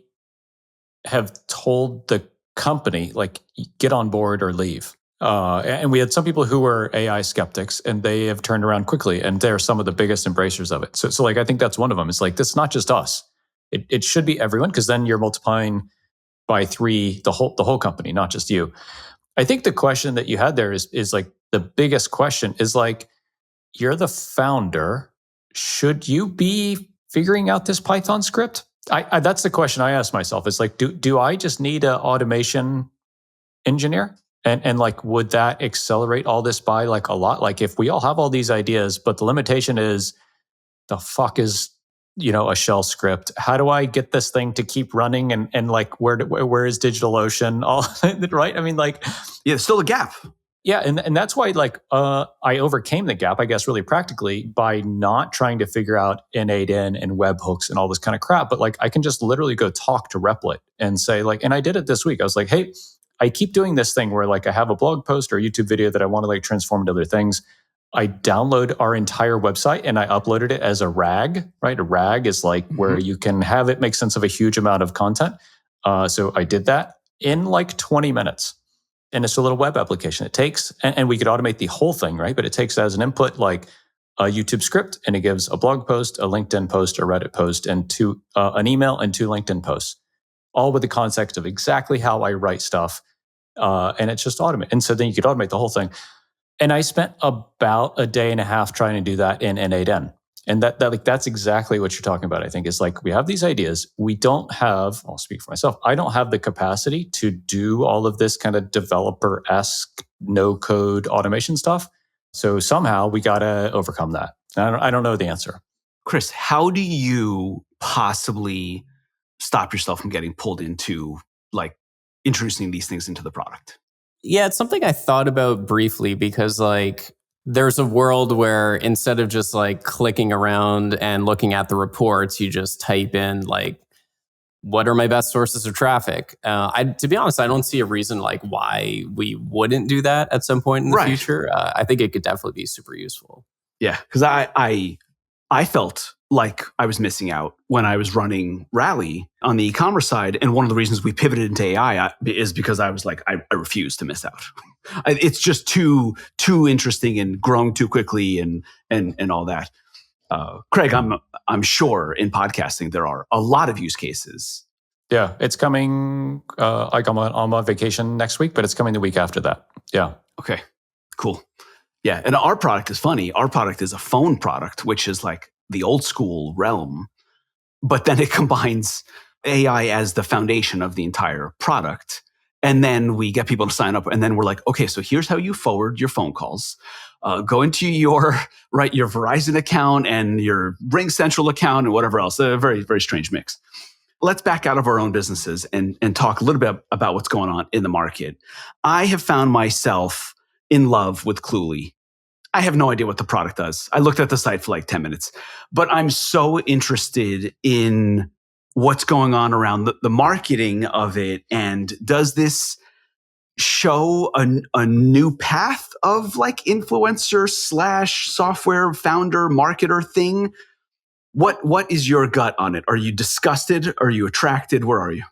have told the company, like, get on board or leave. And we had some people who were AI skeptics, and they have turned around quickly, and they're some of the biggest embracers of it. So like, I think that's one of them. It's like, it's not just us. It should be everyone, because then you're multiplying by 3 the whole company, not just you. I think the question that you had there is like the biggest question is like, you're the founder. Should you be figuring out this Python script? I that's the question I ask myself. It's like, do I just need an automation engineer? And like, would that accelerate all this by like a lot? Like, if we all have all these ideas, but the limitation is, the fuck is, a shell script? How do I get this thing to keep running? And like, where is DigitalOcean? All right. I mean, like, Yeah, still a gap. yeah, and that's why like I overcame the gap, I guess, really practically by not trying to figure out N8N and webhooks and all this kind of crap. But like, I can just literally go talk to Replit and say like, and I did it this week. I was like, hey, I keep doing this thing where like I have a blog post or a YouTube video that I want to like transform into other things. I download our entire website and I uploaded it as a RAG, right? A RAG is like where you can have it make sense of a huge amount of content. So I did that in like 20 minutes. And it's a little web application. It takes, and we could automate the whole thing, right? But it takes as an input like a YouTube script, and it gives a blog post, a LinkedIn post, a Reddit post, and an email and 2 LinkedIn posts, all with the context of exactly how I write stuff. And it's just automate. And so then you could automate the whole thing. And I spent about a day and a half trying to do that in N8N. And that's exactly what you're talking about, I think, is like, we have these ideas. We don't have, I'll speak for myself, I don't have the capacity to do all of this kind of developer-esque no-code automation stuff. So somehow we got to overcome that. I don't know the answer. Chris, how do you possibly stop yourself from getting pulled into like introducing these things into the product? Yeah, it's something I thought about briefly, because like, there's a world where instead of just like clicking around and looking at the reports, you just type in like, what are my best sources of traffic? To be honest, I don't see a reason like why we wouldn't do that at some point in the future. I think it could definitely be super useful. Yeah, because I felt like I was missing out when I was running Rally on the e-commerce side. And one of the reasons we pivoted into AI is because I was like, I refuse to miss out. It's just too interesting and growing too quickly and all that. Craig, I'm sure in podcasting there are a lot of use cases. Yeah, it's coming. Like I'm on vacation next week, but it's coming the week after that. Yeah. Okay, cool. Yeah, and our product is funny. Our product is a phone product, which is like the old school realm, but then it combines AI as the foundation of the entire product. And then we get people to sign up, and then we're like, okay, so here's how you forward your phone calls. Go into your Verizon account and your Ring Central account and whatever else. A very, very strange mix. Let's back out of our own businesses and talk a little bit about what's going on in the market. I have found myself in love with Cluely. I have no idea what the product does. I looked at the site for like 10 minutes, but I'm so interested in what's going on around the marketing of it. And does this show a new path of like influencer / software founder marketer thing? What is your gut on it? Are you disgusted? Are you attracted? Where are you?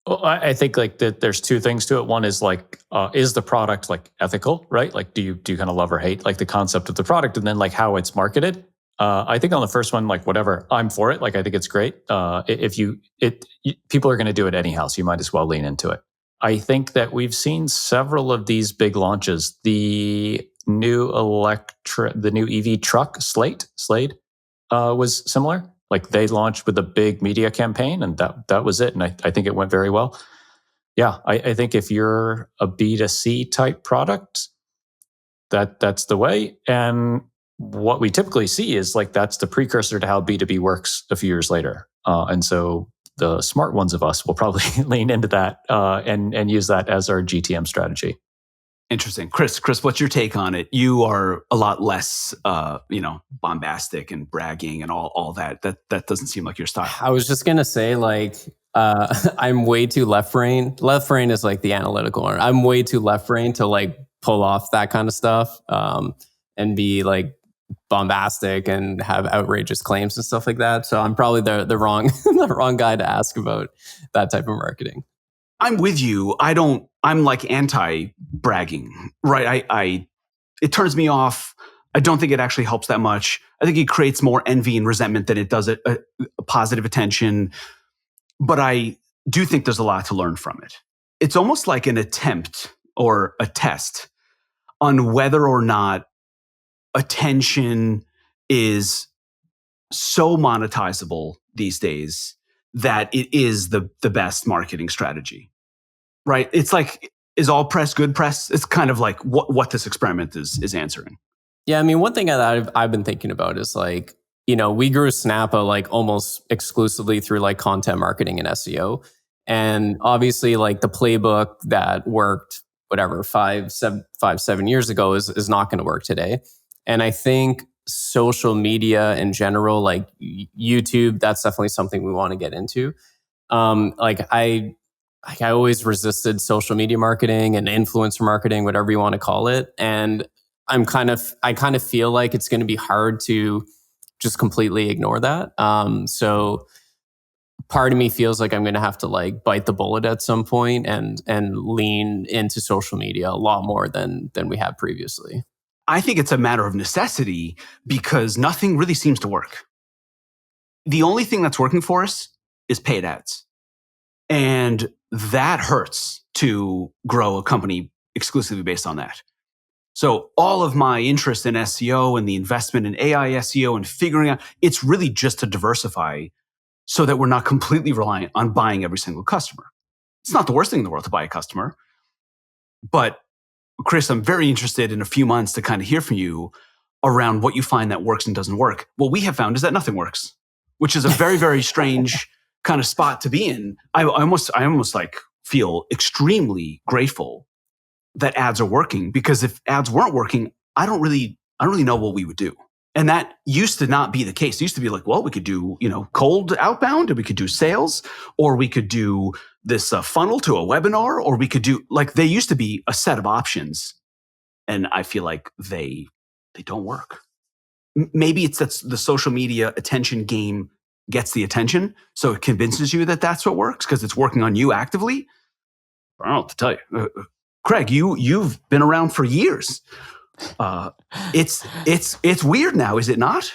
Well, I think like that. There's 2 things to it. One is like, is the product like ethical, right? Like, do you kind of love or hate like the concept of the product, and then like how it's marketed? I think on the first one, like whatever, I'm for it. Like I think it's great. People are going to do it anyhow, so you might as well lean into it. I think that we've seen several of these big launches. The new EV truck Slade was similar. Like they launched with a big media campaign, and that was it. And I think it went very well. Yeah, I think if you're a B2C type product, that's the way. And what we typically see is like that's the precursor to how B2B works a few years later. And so the smart ones of us will probably lean into that and use that as our GTM strategy. Interesting. Chris, what's your take on it? You are a lot less, bombastic and bragging and all that. That doesn't seem like your style. I was just going to say, like, I'm way too left brain. Left brain is like the analytical one. I'm way too left brain to like pull off that kind of stuff and be like bombastic and have outrageous claims and stuff like that. So I'm probably the wrong the wrong guy to ask about that type of marketing. I'm with you. I don't I'm like anti-bragging, right? It turns me off. I don't think it actually helps that much. I think it creates more envy and resentment than it does a positive attention. But I do think there's a lot to learn from it. It's almost like an attempt or a test on whether or not attention is so monetizable these days that it is the best marketing strategy, right? It's like, is all press good press? It's kind of like what this experiment is answering. Yeah, I mean, one thing that I've been thinking about is like, we grew Snappa like almost exclusively through like content marketing and SEO. And obviously like the playbook that worked, whatever, 7 years ago is not going to work today. And I think social media in general, like YouTube, that's definitely something we want to get into. I always resisted social media marketing and influencer marketing, whatever you want to call it. And I kind of feel like it's going to be hard to just completely ignore that. So part of me feels like I'm going to have to like bite the bullet at some point and lean into social media a lot more than we have previously. I think it's a matter of necessity because nothing really seems to work. The only thing that's working for us is paid ads. And that hurts to grow a company exclusively based on that. So all of my interest in SEO and the investment in AI SEO and figuring out, it's really just to diversify so that we're not completely reliant on buying every single customer. It's not the worst thing in the world to buy a customer. But Chris, I'm very interested in a few months to kind of hear from you around what you find that works and doesn't work. What we have found is that nothing works, which is a very, very strange kind of spot to be in. I almost like feel extremely grateful that ads are working, because if ads weren't working, I don't really know what we would do. And that used to not be the case. It used to be like, well, we could do, cold outbound, and we could do sales, or we could do this funnel to a webinar, or we could do, like, they used to be a set of options. And I feel like they don't work. Maybe it's that the social media attention game gets the attention, so it convinces you that that's what works because it's working on you actively. I don't know what to tell you. Craig, you've been around for years. It's weird now, is it not?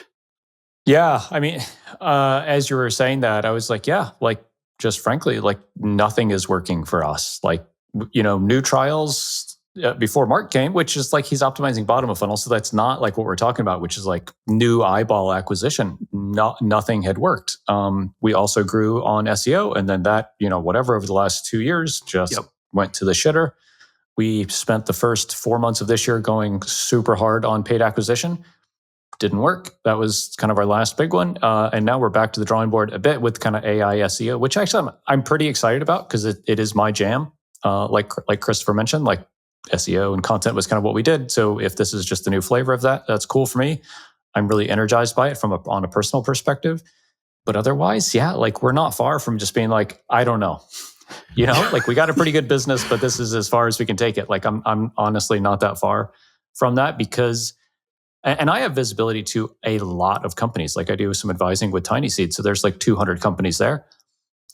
Yeah, I mean, as you were saying that, I was like, yeah, like just frankly, like nothing is working for us. Like, new trials before Mark came, which is like he's optimizing bottom of funnel, so that's not like what we're talking about, which is like new eyeball acquisition. Nothing had worked. We also grew on SEO, and then that whatever over the last 2 years just went to the shitter. We spent the first 4 months of this year going super hard on paid acquisition. Didn't work. That was kind of our last big one. And now we're back to the drawing board a bit with kind of AI SEO, which actually I'm pretty excited about because it is my jam. Like Christopher mentioned, like SEO and content was kind of what we did. So if this is just a new flavor of that, that's cool for me. I'm really energized by it on a personal perspective. But otherwise, yeah, like we're not far from just being like, I don't know. Like we got a pretty good business, but this is as far as we can take it. Like I'm honestly not that far from that because, and I have visibility to a lot of companies. Like I do some advising with Tiny Seed. So there's like 200 companies there.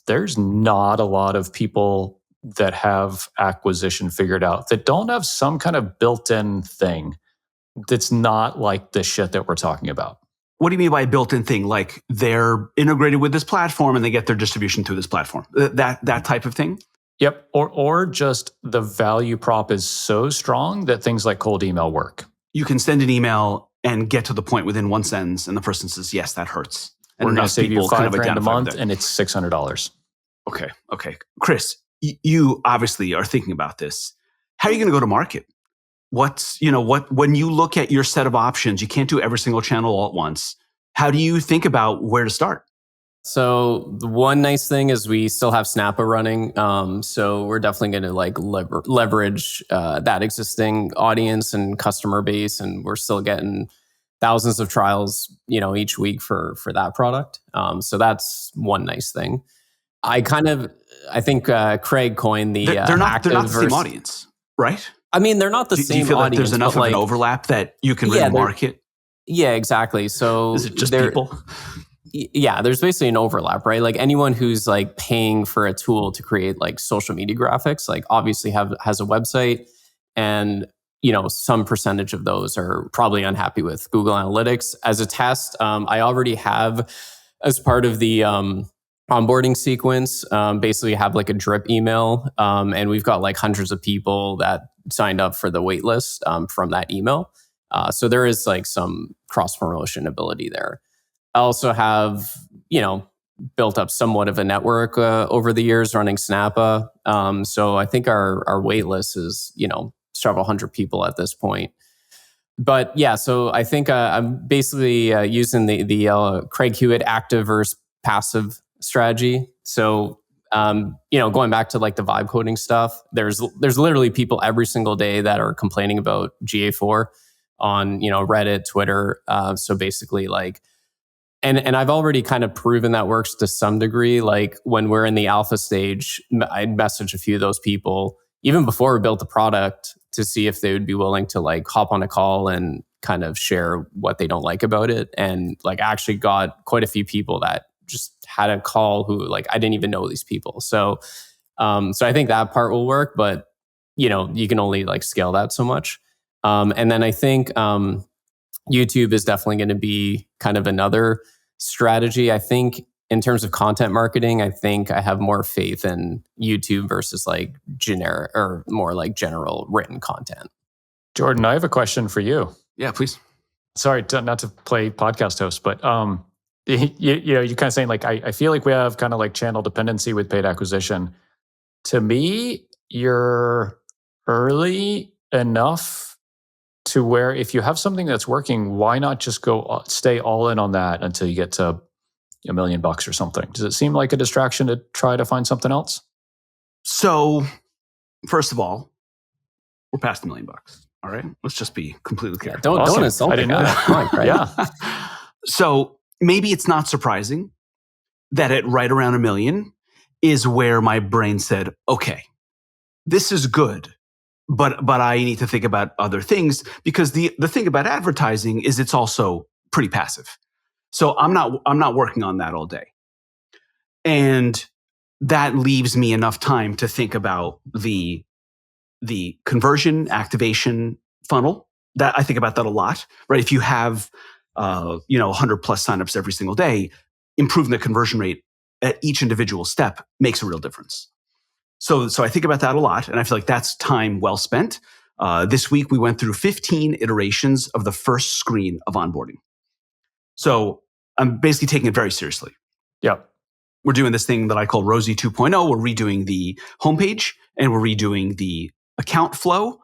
There's not a lot of people that have acquisition figured out that don't have some kind of built-in thing that's not like the shit that we're talking about. What do you mean by a built-in thing? Like they're integrated with this platform and they get their distribution through this platform. That type of thing? Yep. Or just the value prop is so strong that things like cold email work. You can send an email and get to the point within one sentence, and the person says, yes, that hurts. And we're going to save you $5,000 a month, and it's $600. Okay. Chris, you obviously are thinking about this. How are you going to go to market? When you look at your set of options, you can't do every single channel all at once. How do you think about where to start? So the one nice thing is we still have Snappa running. So we're definitely going to like leverage that existing audience and customer base. And we're still getting thousands of trials, each week for that product. So that's one nice thing. I think Craig coined the they're not the same audience, right? I mean, they're not the same audience. Do you feel like there's enough of an overlap that you can really market? Yeah, exactly. So is it just people? Yeah, there's basically an overlap, right? Like anyone who's like paying for a tool to create like social media graphics, like obviously has a website, and some percentage of those are probably unhappy with Google Analytics. As a test, I already have, as part of the onboarding sequence, basically have like a drip email, and we've got like hundreds of people that signed up for the wait list from that email. So there is like some cross promotion ability there. I also have, built up somewhat of a network over the years running Snappa. So I think our wait list is, several hundred people at this point. But yeah, so I think I'm basically using the Craig Hewitt active versus passive strategy. So, going back to like the vibe coding stuff, there's literally people every single day that are complaining about GA4 on, Reddit, Twitter. So basically like, and I've already kind of proven that works to some degree. Like when we're in the alpha stage, I'd message a few of those people even before we built the product to see if they would be willing to like hop on a call and kind of share what they don't like about it. And like actually got quite a few people that just had a call who like, I didn't even know these people. So I think that part will work, but you can only like scale that so much. And then I think YouTube is definitely going to be kind of another strategy. I think in terms of content marketing, I think I have more faith in YouTube versus like generic or more like general written content. Jordan, I have a question for you. Yeah, please. Sorry, not to play podcast host, but you're kind of saying like, I feel like we have kind of like channel dependency with paid acquisition. To me, you're early enough to where if you have something that's working, why not just go stay all in on that until you get to $1 million or something? Does it seem like a distraction to try to find something else? So, first of all, we're past $1 million. All right, let's just be completely clear. Yeah, don't insult. I didn't know that. Right? Yeah. So maybe it's not surprising that at right around $1 million is where my brain said, "Okay, this is good." But I need to think about other things, because the thing about advertising is it's also pretty passive. So I'm not working on that all day. And that leaves me enough time to think about the conversion activation funnel. That I think about that a lot, right? If you have 100 plus signups every single day, improving the conversion rate at each individual step makes a real difference. So I think about that a lot, and I feel like that's time well spent. This week, we went through 15 iterations of the first screen of onboarding. So I'm basically taking it very seriously. Yep. We're doing this thing that I call Rosie 2.0. We're redoing the homepage, and we're redoing the account flow,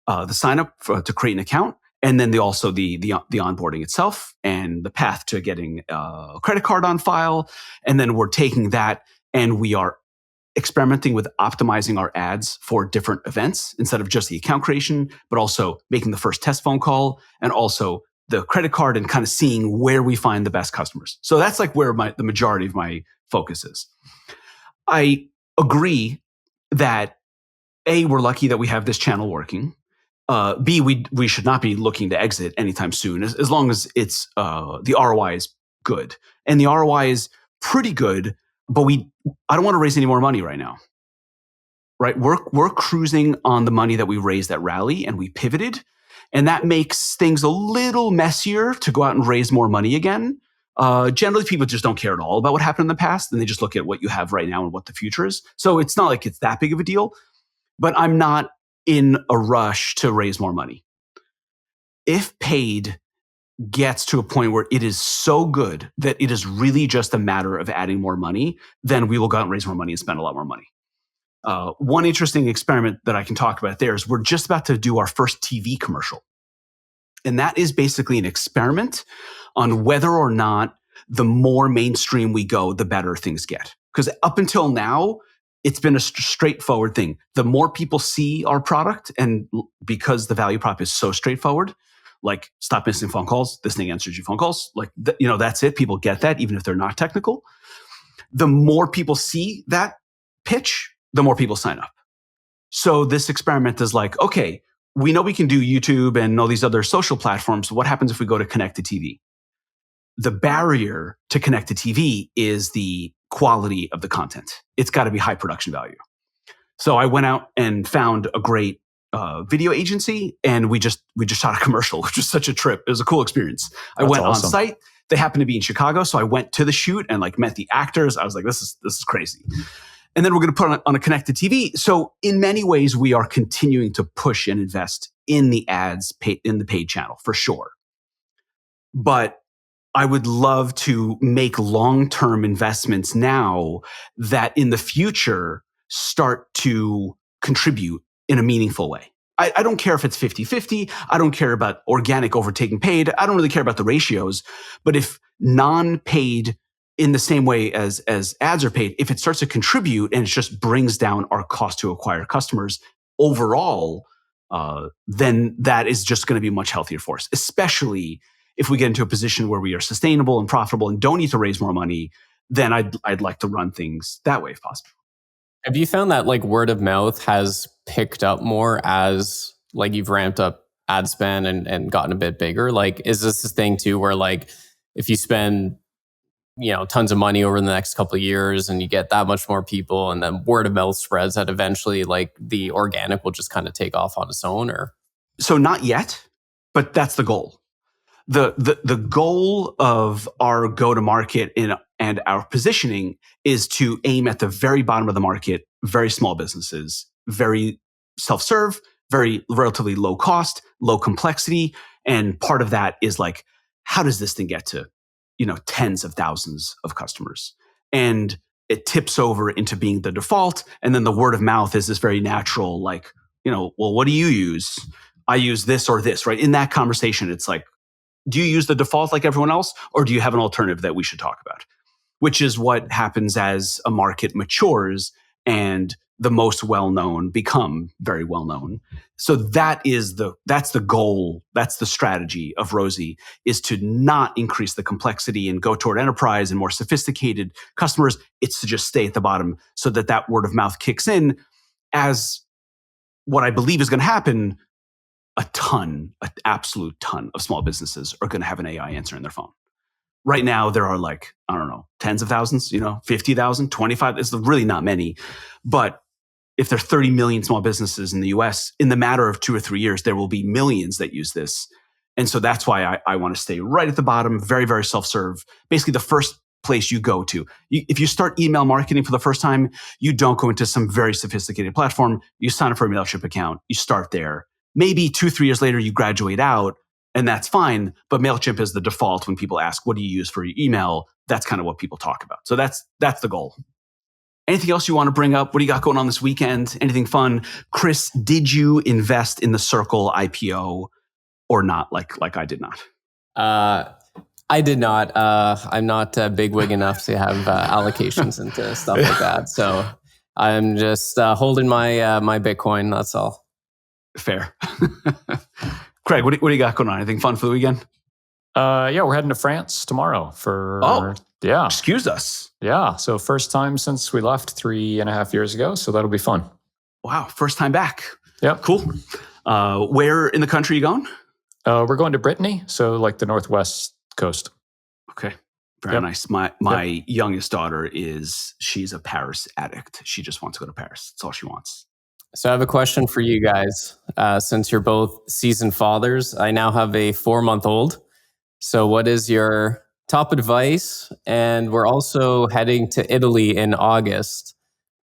the sign up to create an account, and then also the onboarding itself and the path to getting a credit card on file. And then we're taking that and we are experimenting with optimizing our ads for different events instead of just the account creation, but also making the first test phone call and also the credit card, and kind of seeing where we find the best customers. So that's like where the majority of my focus is. I agree that A, we're lucky that we have this channel working. B, we should not be looking to exit anytime soon, as long as it's the ROI is good. And the ROI is pretty good, but I don't want to raise any more money right now. Right? We're cruising on the money that we raised at Rally, and we pivoted. And that makes things a little messier to go out and raise more money again. Generally, people just don't care at all about what happened in the past, and they just look at what you have right now and what the future is. So it's not like it's that big of a deal, but I'm not in a rush to raise more money. If paid gets to a point where it is so good that it is really just a matter of adding more money, then we will go out and raise more money and spend a lot more money. One interesting experiment that I can talk about there is we're just about to do our first TV commercial. And that is basically an experiment on whether or not the more mainstream we go, the better things get. Because up until now, it's been a straightforward thing. The more people see our product, and because the value prop is so straightforward, like stop missing phone calls, this thing answers your phone calls, like, that's it. People get that, even if they're not technical. The more people see that pitch, the more people sign up. So this experiment is like, okay, we know we can do YouTube and all these other social platforms. What happens if we go to connected TV? the barrier to connected TV is the quality of the content. It's got to be high production value. So I went out and found a great video agency, and we just shot a commercial, which was such a trip. It was a cool experience. I went on site. They happened to be in Chicago, so I went to the shoot and like met the actors. I was like, this is crazy. And then we're going to put on a connected TV. So in many ways, we are continuing to push and invest in the ads in the paid channel for sure. But I would love to make long-term investments now that in the future start to contribute in a meaningful way. I don't care if it's 50-50. I don't care about organic overtaking paid. I don't really care about the ratios. But if non-paid in the same way as ads are paid, if it starts to contribute and it just brings down our cost to acquire customers overall, then that is just going to be much healthier for us, especially if we get into a position where we are sustainable and profitable and don't need to raise more money. Then I'd like to run things that way if possible. Have you found that like word of mouth has picked up more as like you've ramped up ad spend and gotten a bit bigger? Like, is this thing too where like if you spend, tons of money over the next couple of years and you get that much more people and then word of mouth spreads, that eventually like the organic will just kind of take off on its own? Or so not yet, but that's the goal. The goal of our go-to-market and our positioning is to aim at the very bottom of the market, very small businesses, very self-serve, very relatively low cost, low complexity. And part of that is like, how does this thing get to, tens of thousands of customers? And it tips over into being the default. And then the word of mouth is this very natural, like, well, what do you use? I use this or this, right? In that conversation, it's like, do you use the default like everyone else, or do you have an alternative that we should talk about? Which is what happens as a market matures and the most well-known become very well-known. So that's the goal. That's the strategy of Rosie, is to not increase the complexity and go toward enterprise and more sophisticated customers. It's to just stay at the bottom so that word of mouth kicks in as what I believe is going to happen. An absolute ton of small businesses are going to have an AI answer in their phone. Right now, there are like, I don't know, tens of thousands, 50,000, 25. It's really not many. But if there are 30 million small businesses in the US, in the matter of 2 or 3 years, there will be millions that use this. And so that's why I want to stay right at the bottom, very, very self-serve. Basically, the first place you go to. If you start email marketing for the first time, you don't go into some very sophisticated platform. You sign up for a MailChimp account. You start there. Maybe 2-3 years later, you graduate out, and that's fine. But MailChimp is the default when people ask, what do you use for your email? That's kind of what people talk about. So that's the goal. Anything else you want to bring up? What do you got going on this weekend? Anything fun? Chris, did you invest in the Circle IPO or not, like I did not? I did not. I'm not bigwig enough to have allocations into stuff like that. So I'm just holding my Bitcoin. That's all. Fair. Craig, what do you got going on? Anything fun for the weekend? Yeah, we're heading to France tomorrow for... Oh, yeah. Excuse us. Yeah, so first time since we left 3.5 years ago, so that'll be fun. Wow, first time back. Yeah. Cool. Where in the country are you going? We're going to Brittany, so like the northwest coast. Okay. Very nice. My youngest daughter she's a Paris addict. She just wants to go to Paris. That's all she wants. So I have a question for you guys. Since you're both seasoned fathers, I now have a 4-month-old. So what is your top advice? And we're also heading to Italy in August.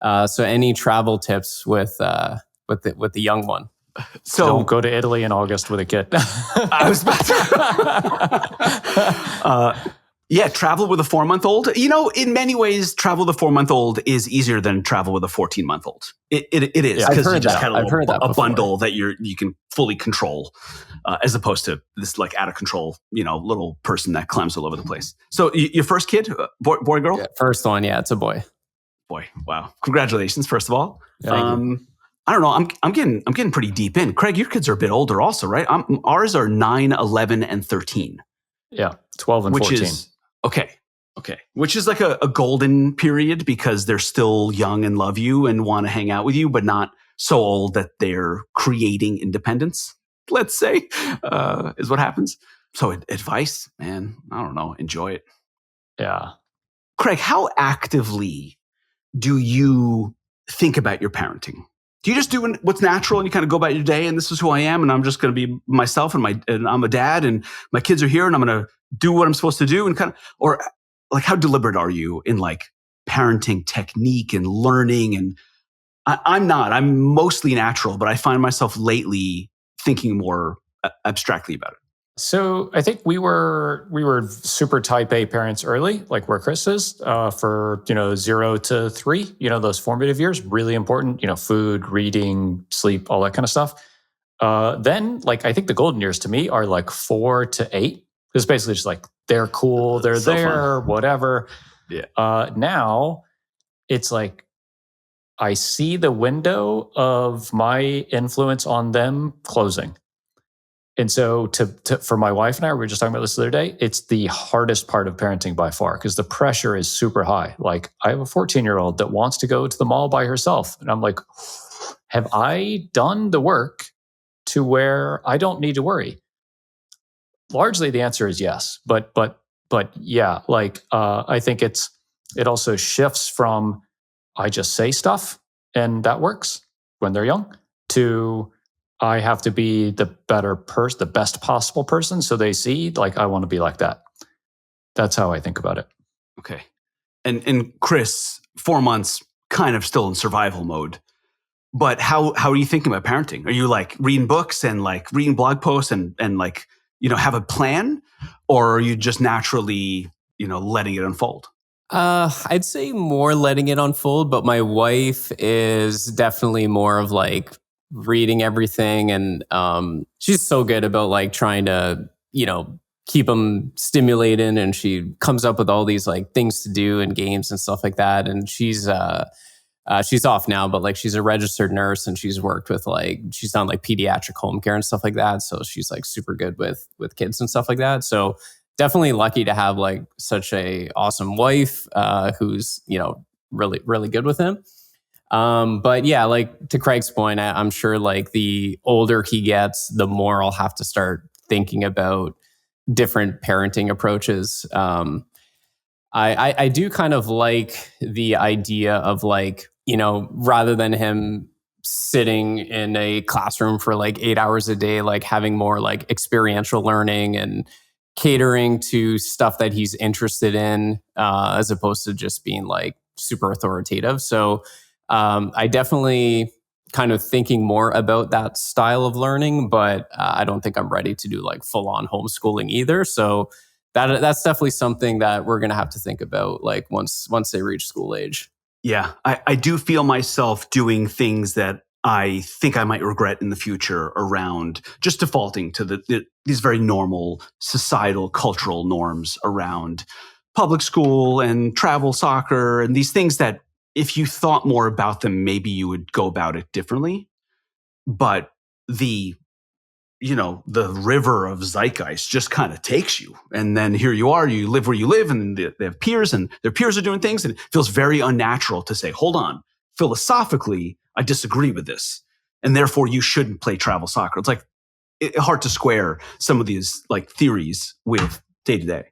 So any travel tips with the young one? So don't go to Italy in August with a kid. I was about to. Yeah, travel with a 4-month-old. In many ways, travel with a 4-month-old is easier than travel with a 14-month-old. It is, because you just had a bundle that you can fully control, as opposed to this like out of control, little person that climbs all over the place. So your first kid, boy, girl? Yeah, first one, yeah, it's a boy. Boy, wow! Congratulations, first of all. Thank you. I don't know. I'm getting pretty deep in. Craig, your kids are a bit older, also, right? Ours are 9, 11, and 13. Yeah, 12 and 14. Okay. Which is like a golden period because they're still young and love you and want to hang out with you, but not so old that they're creating independence, let's say, is what happens. So advice, man, I don't know. Enjoy it. Yeah. Craig, how actively do you think about your parenting? Do you just do what's natural and you kind of go about your day and this is who I am and I'm just going to be myself and I'm a dad and my kids are here and I'm going to do what I'm supposed to do and kind of, or like how deliberate are you in like parenting technique and learning? And I'm mostly natural, but I find myself lately thinking more abstractly about it. So I think we were super type A parents early, like where Chris is, for 0 to 3. Those formative years, really important. Food, reading, sleep, all that kind of stuff. Then, like I think the golden years to me are like 4 to 8. It's basically just like they're cool, they're so there, fun. Whatever. Yeah. Now it's like I see the window of my influence on them closing. And so for my wife and I, we were just talking about this the other day, it's the hardest part of parenting by far because the pressure is super high. Like I have a 14-year-old that wants to go to the mall by herself. And I'm like, have I done the work to where I don't need to worry? Largely the answer is yes. But yeah, like I think it also shifts from I just say stuff and that works when they're young to I have to be the better person, the best possible person. So they see like, I want to be like that. That's how I think about it. Okay. And Chris, 4 months kind of still in survival mode, but how are you thinking about parenting? Are you like reading books and like reading blog posts and like, have a plan, or are you just naturally, letting it unfold? I'd say more letting it unfold, but my wife is definitely more of like reading everything, and she's so good about like trying to keep them stimulated, and she comes up with all these like things to do and games and stuff like that. And she's off now, but like she's a registered nurse and she's worked with she's done like pediatric home care and stuff like that, so she's like super good with kids and stuff like that. So definitely lucky to have like such a awesome wife who's really really good with him. But yeah, like to Craig's point, I'm sure like the older he gets, the more I'll have to start thinking about different parenting approaches. I do kind of like the idea of like, rather than him sitting in a classroom for like 8 hours a day, like having more like experiential learning and catering to stuff that he's interested in, as opposed to just being like super authoritative. So I definitely kind of thinking more about that style of learning, but I don't think I'm ready to do like full on homeschooling either. So that's definitely something that we're going to have to think about like once they reach school age. Yeah, I do feel myself doing things that I think I might regret in the future around just defaulting to these very normal societal cultural norms around public school and travel soccer and these things that if you thought more about them, maybe you would go about it differently. But the river of zeitgeist just kind of takes you. And then here you are, you live where you live, and they have peers and their peers are doing things. And it feels very unnatural to say, hold on, philosophically, I disagree with this. And therefore you shouldn't play travel soccer. It's like hard to square some of these like theories with day to day.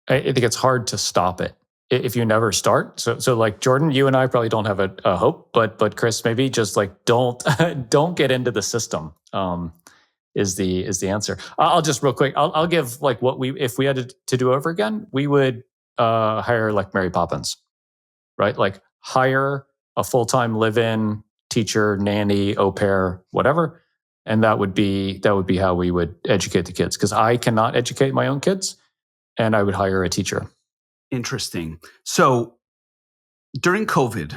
I think it's hard to stop it if you never start. So like Jordan, you and I probably don't have a hope, but Chris, maybe just like don't get into the system. Is the answer. I'll just real quick. I'll give like what if we had to do over again, we would hire like Mary Poppins, right? Like hire a full-time live-in teacher, nanny, au pair, whatever, and that would be how we would educate the kids. Because I cannot educate my own kids, and I would hire a teacher. Interesting. So during COVID,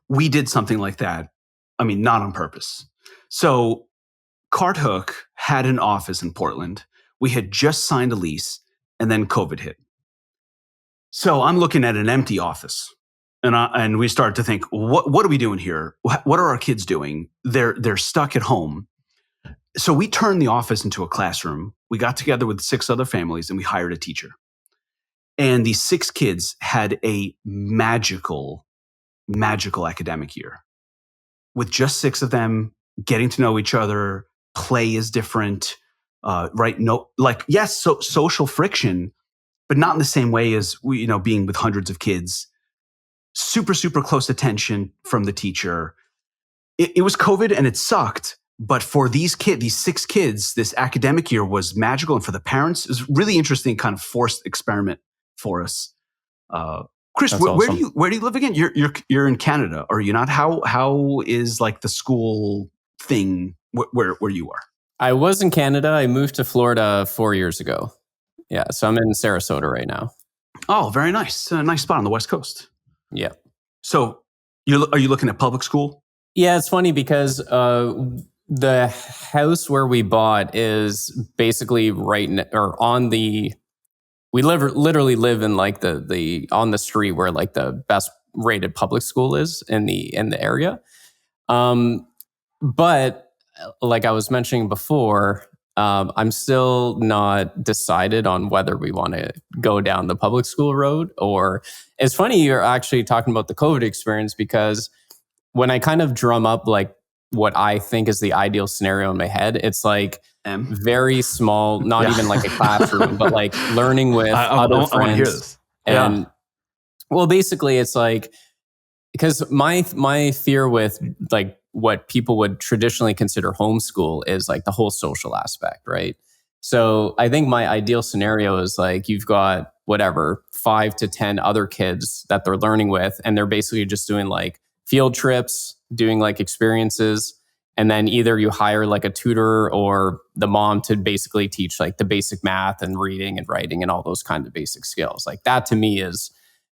we did something like that. I mean, not on purpose. So Cart Hook had an office in Portland. We had just signed a lease, and then COVID hit. So I'm looking at an empty office, and we start to think, what are we doing here? What are our kids doing? They're stuck at home. So we turned the office into a classroom. We got together with 6 other families, and we hired a teacher. And these 6 kids had a magical academic year with just 6 of them getting to know each other. Play is different. right? No, like, yes, so social friction, but not in the same way as being with hundreds of kids. Super, super close attention from the teacher. It was COVID and it sucked. But for these 6 kids, this academic year was magical. And for the parents, it was really interesting, kind of forced experiment for us. Chris, where do you live again? You're in Canada, are you not? How is like the school thing where you are? I was in Canada. I moved to Florida 4 years ago. Yeah, so I'm in Sarasota right now. Oh, very nice. A nice spot on the West Coast. Yeah. So are you looking at public school? Yeah, it's funny because the house where we bought is basically we literally live in like the on the street where like the best rated public school is in the area. But like I was mentioning before, I'm still not decided on whether we want to go down the public school road. Or it's funny you're actually talking about the COVID experience, because when I kind of drum up like what I think is the ideal scenario in my head, it's like very small, not even like a classroom, but like learning with other friends. I want to hear this. And well, basically it's like, because my fear with like what people would traditionally consider homeschool is like the whole social aspect, right? So I think my ideal scenario is like you've got whatever 5 to 10 other kids that they're learning with, and they're basically just doing like field trips, doing like experiences, and then either you hire like a tutor or the mom to basically teach like the basic math and reading and writing and all those kind of basic skills. Like that to me is.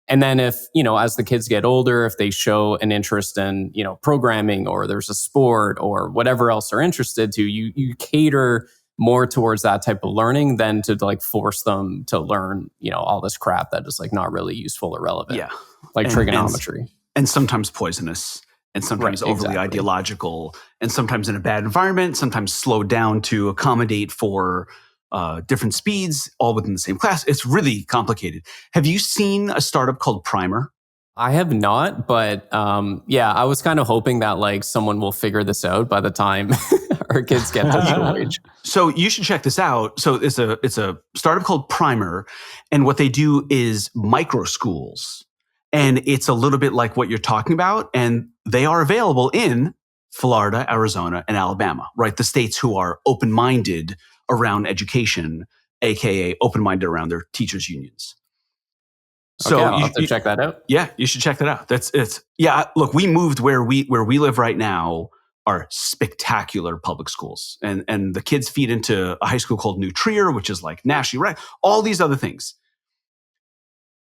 And then if, as the kids get older, if they show an interest in, programming, or there's a sport or whatever else they're interested to, you cater more towards that type of learning than to like force them to learn, all this crap that is like not really useful or relevant. Yeah. Like trigonometry. And sometimes poisonous, and sometimes overly ideological, and sometimes in a bad environment, sometimes slowed down to accommodate for different speeds, all within the same class. It's really complicated. Have you seen a startup called Primer? I have not, but I was kind of hoping that like someone will figure this out by the time our kids get to school age. So you should check this out. So it's a startup called Primer, and what they do is micro schools, and it's a little bit like what you're talking about, and they are available in Florida, Arizona, and Alabama, right? The states who are open-minded around education, aka open-minded around their teachers' unions. So I'll have to check that out. Yeah, you should check that out. Look, we moved where we live right now are spectacular public schools, and the kids feed into a high school called New Trier, which is like nationally ranked. All these other things.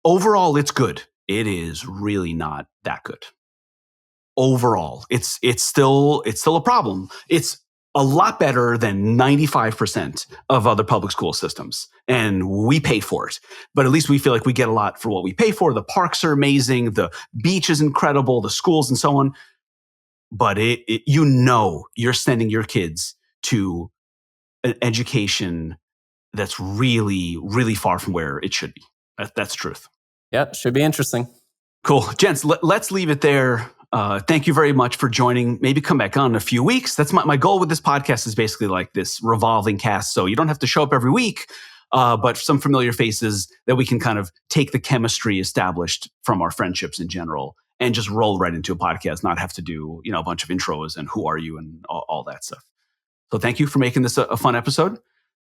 Overall, it's good. It is really not that good. Overall, it's still a problem. It's a lot better than 95% of other public school systems. And we pay for it. But at least we feel like we get a lot for what we pay for. The parks are amazing. The beach is incredible. The schools and so on. But you're sending your kids to an education that's really, really far from where it should be. That's truth. Yeah, should be interesting. Cool. Gents, let's leave it there. Thank you very much for joining. Maybe come back on in a few weeks. That's my goal with this podcast is basically like this revolving cast. So you don't have to show up every week, but some familiar faces that we can kind of take the chemistry established from our friendships in general and just roll right into a podcast, not have to do, a bunch of intros and who are you and all that stuff. So thank you for making this a fun episode.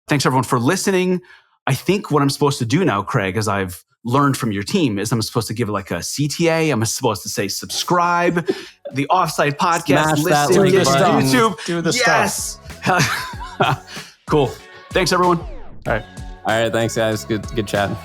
Thanks everyone for listening. I think what I'm supposed to do now, Craig, as I've learned from your team, is I'm supposed to give it like a CTA. I'm supposed to say subscribe, the Offsite Podcast, listen, get YouTube. Do the stuff. Cool. Thanks, everyone. All right. Thanks, guys. Good chatting.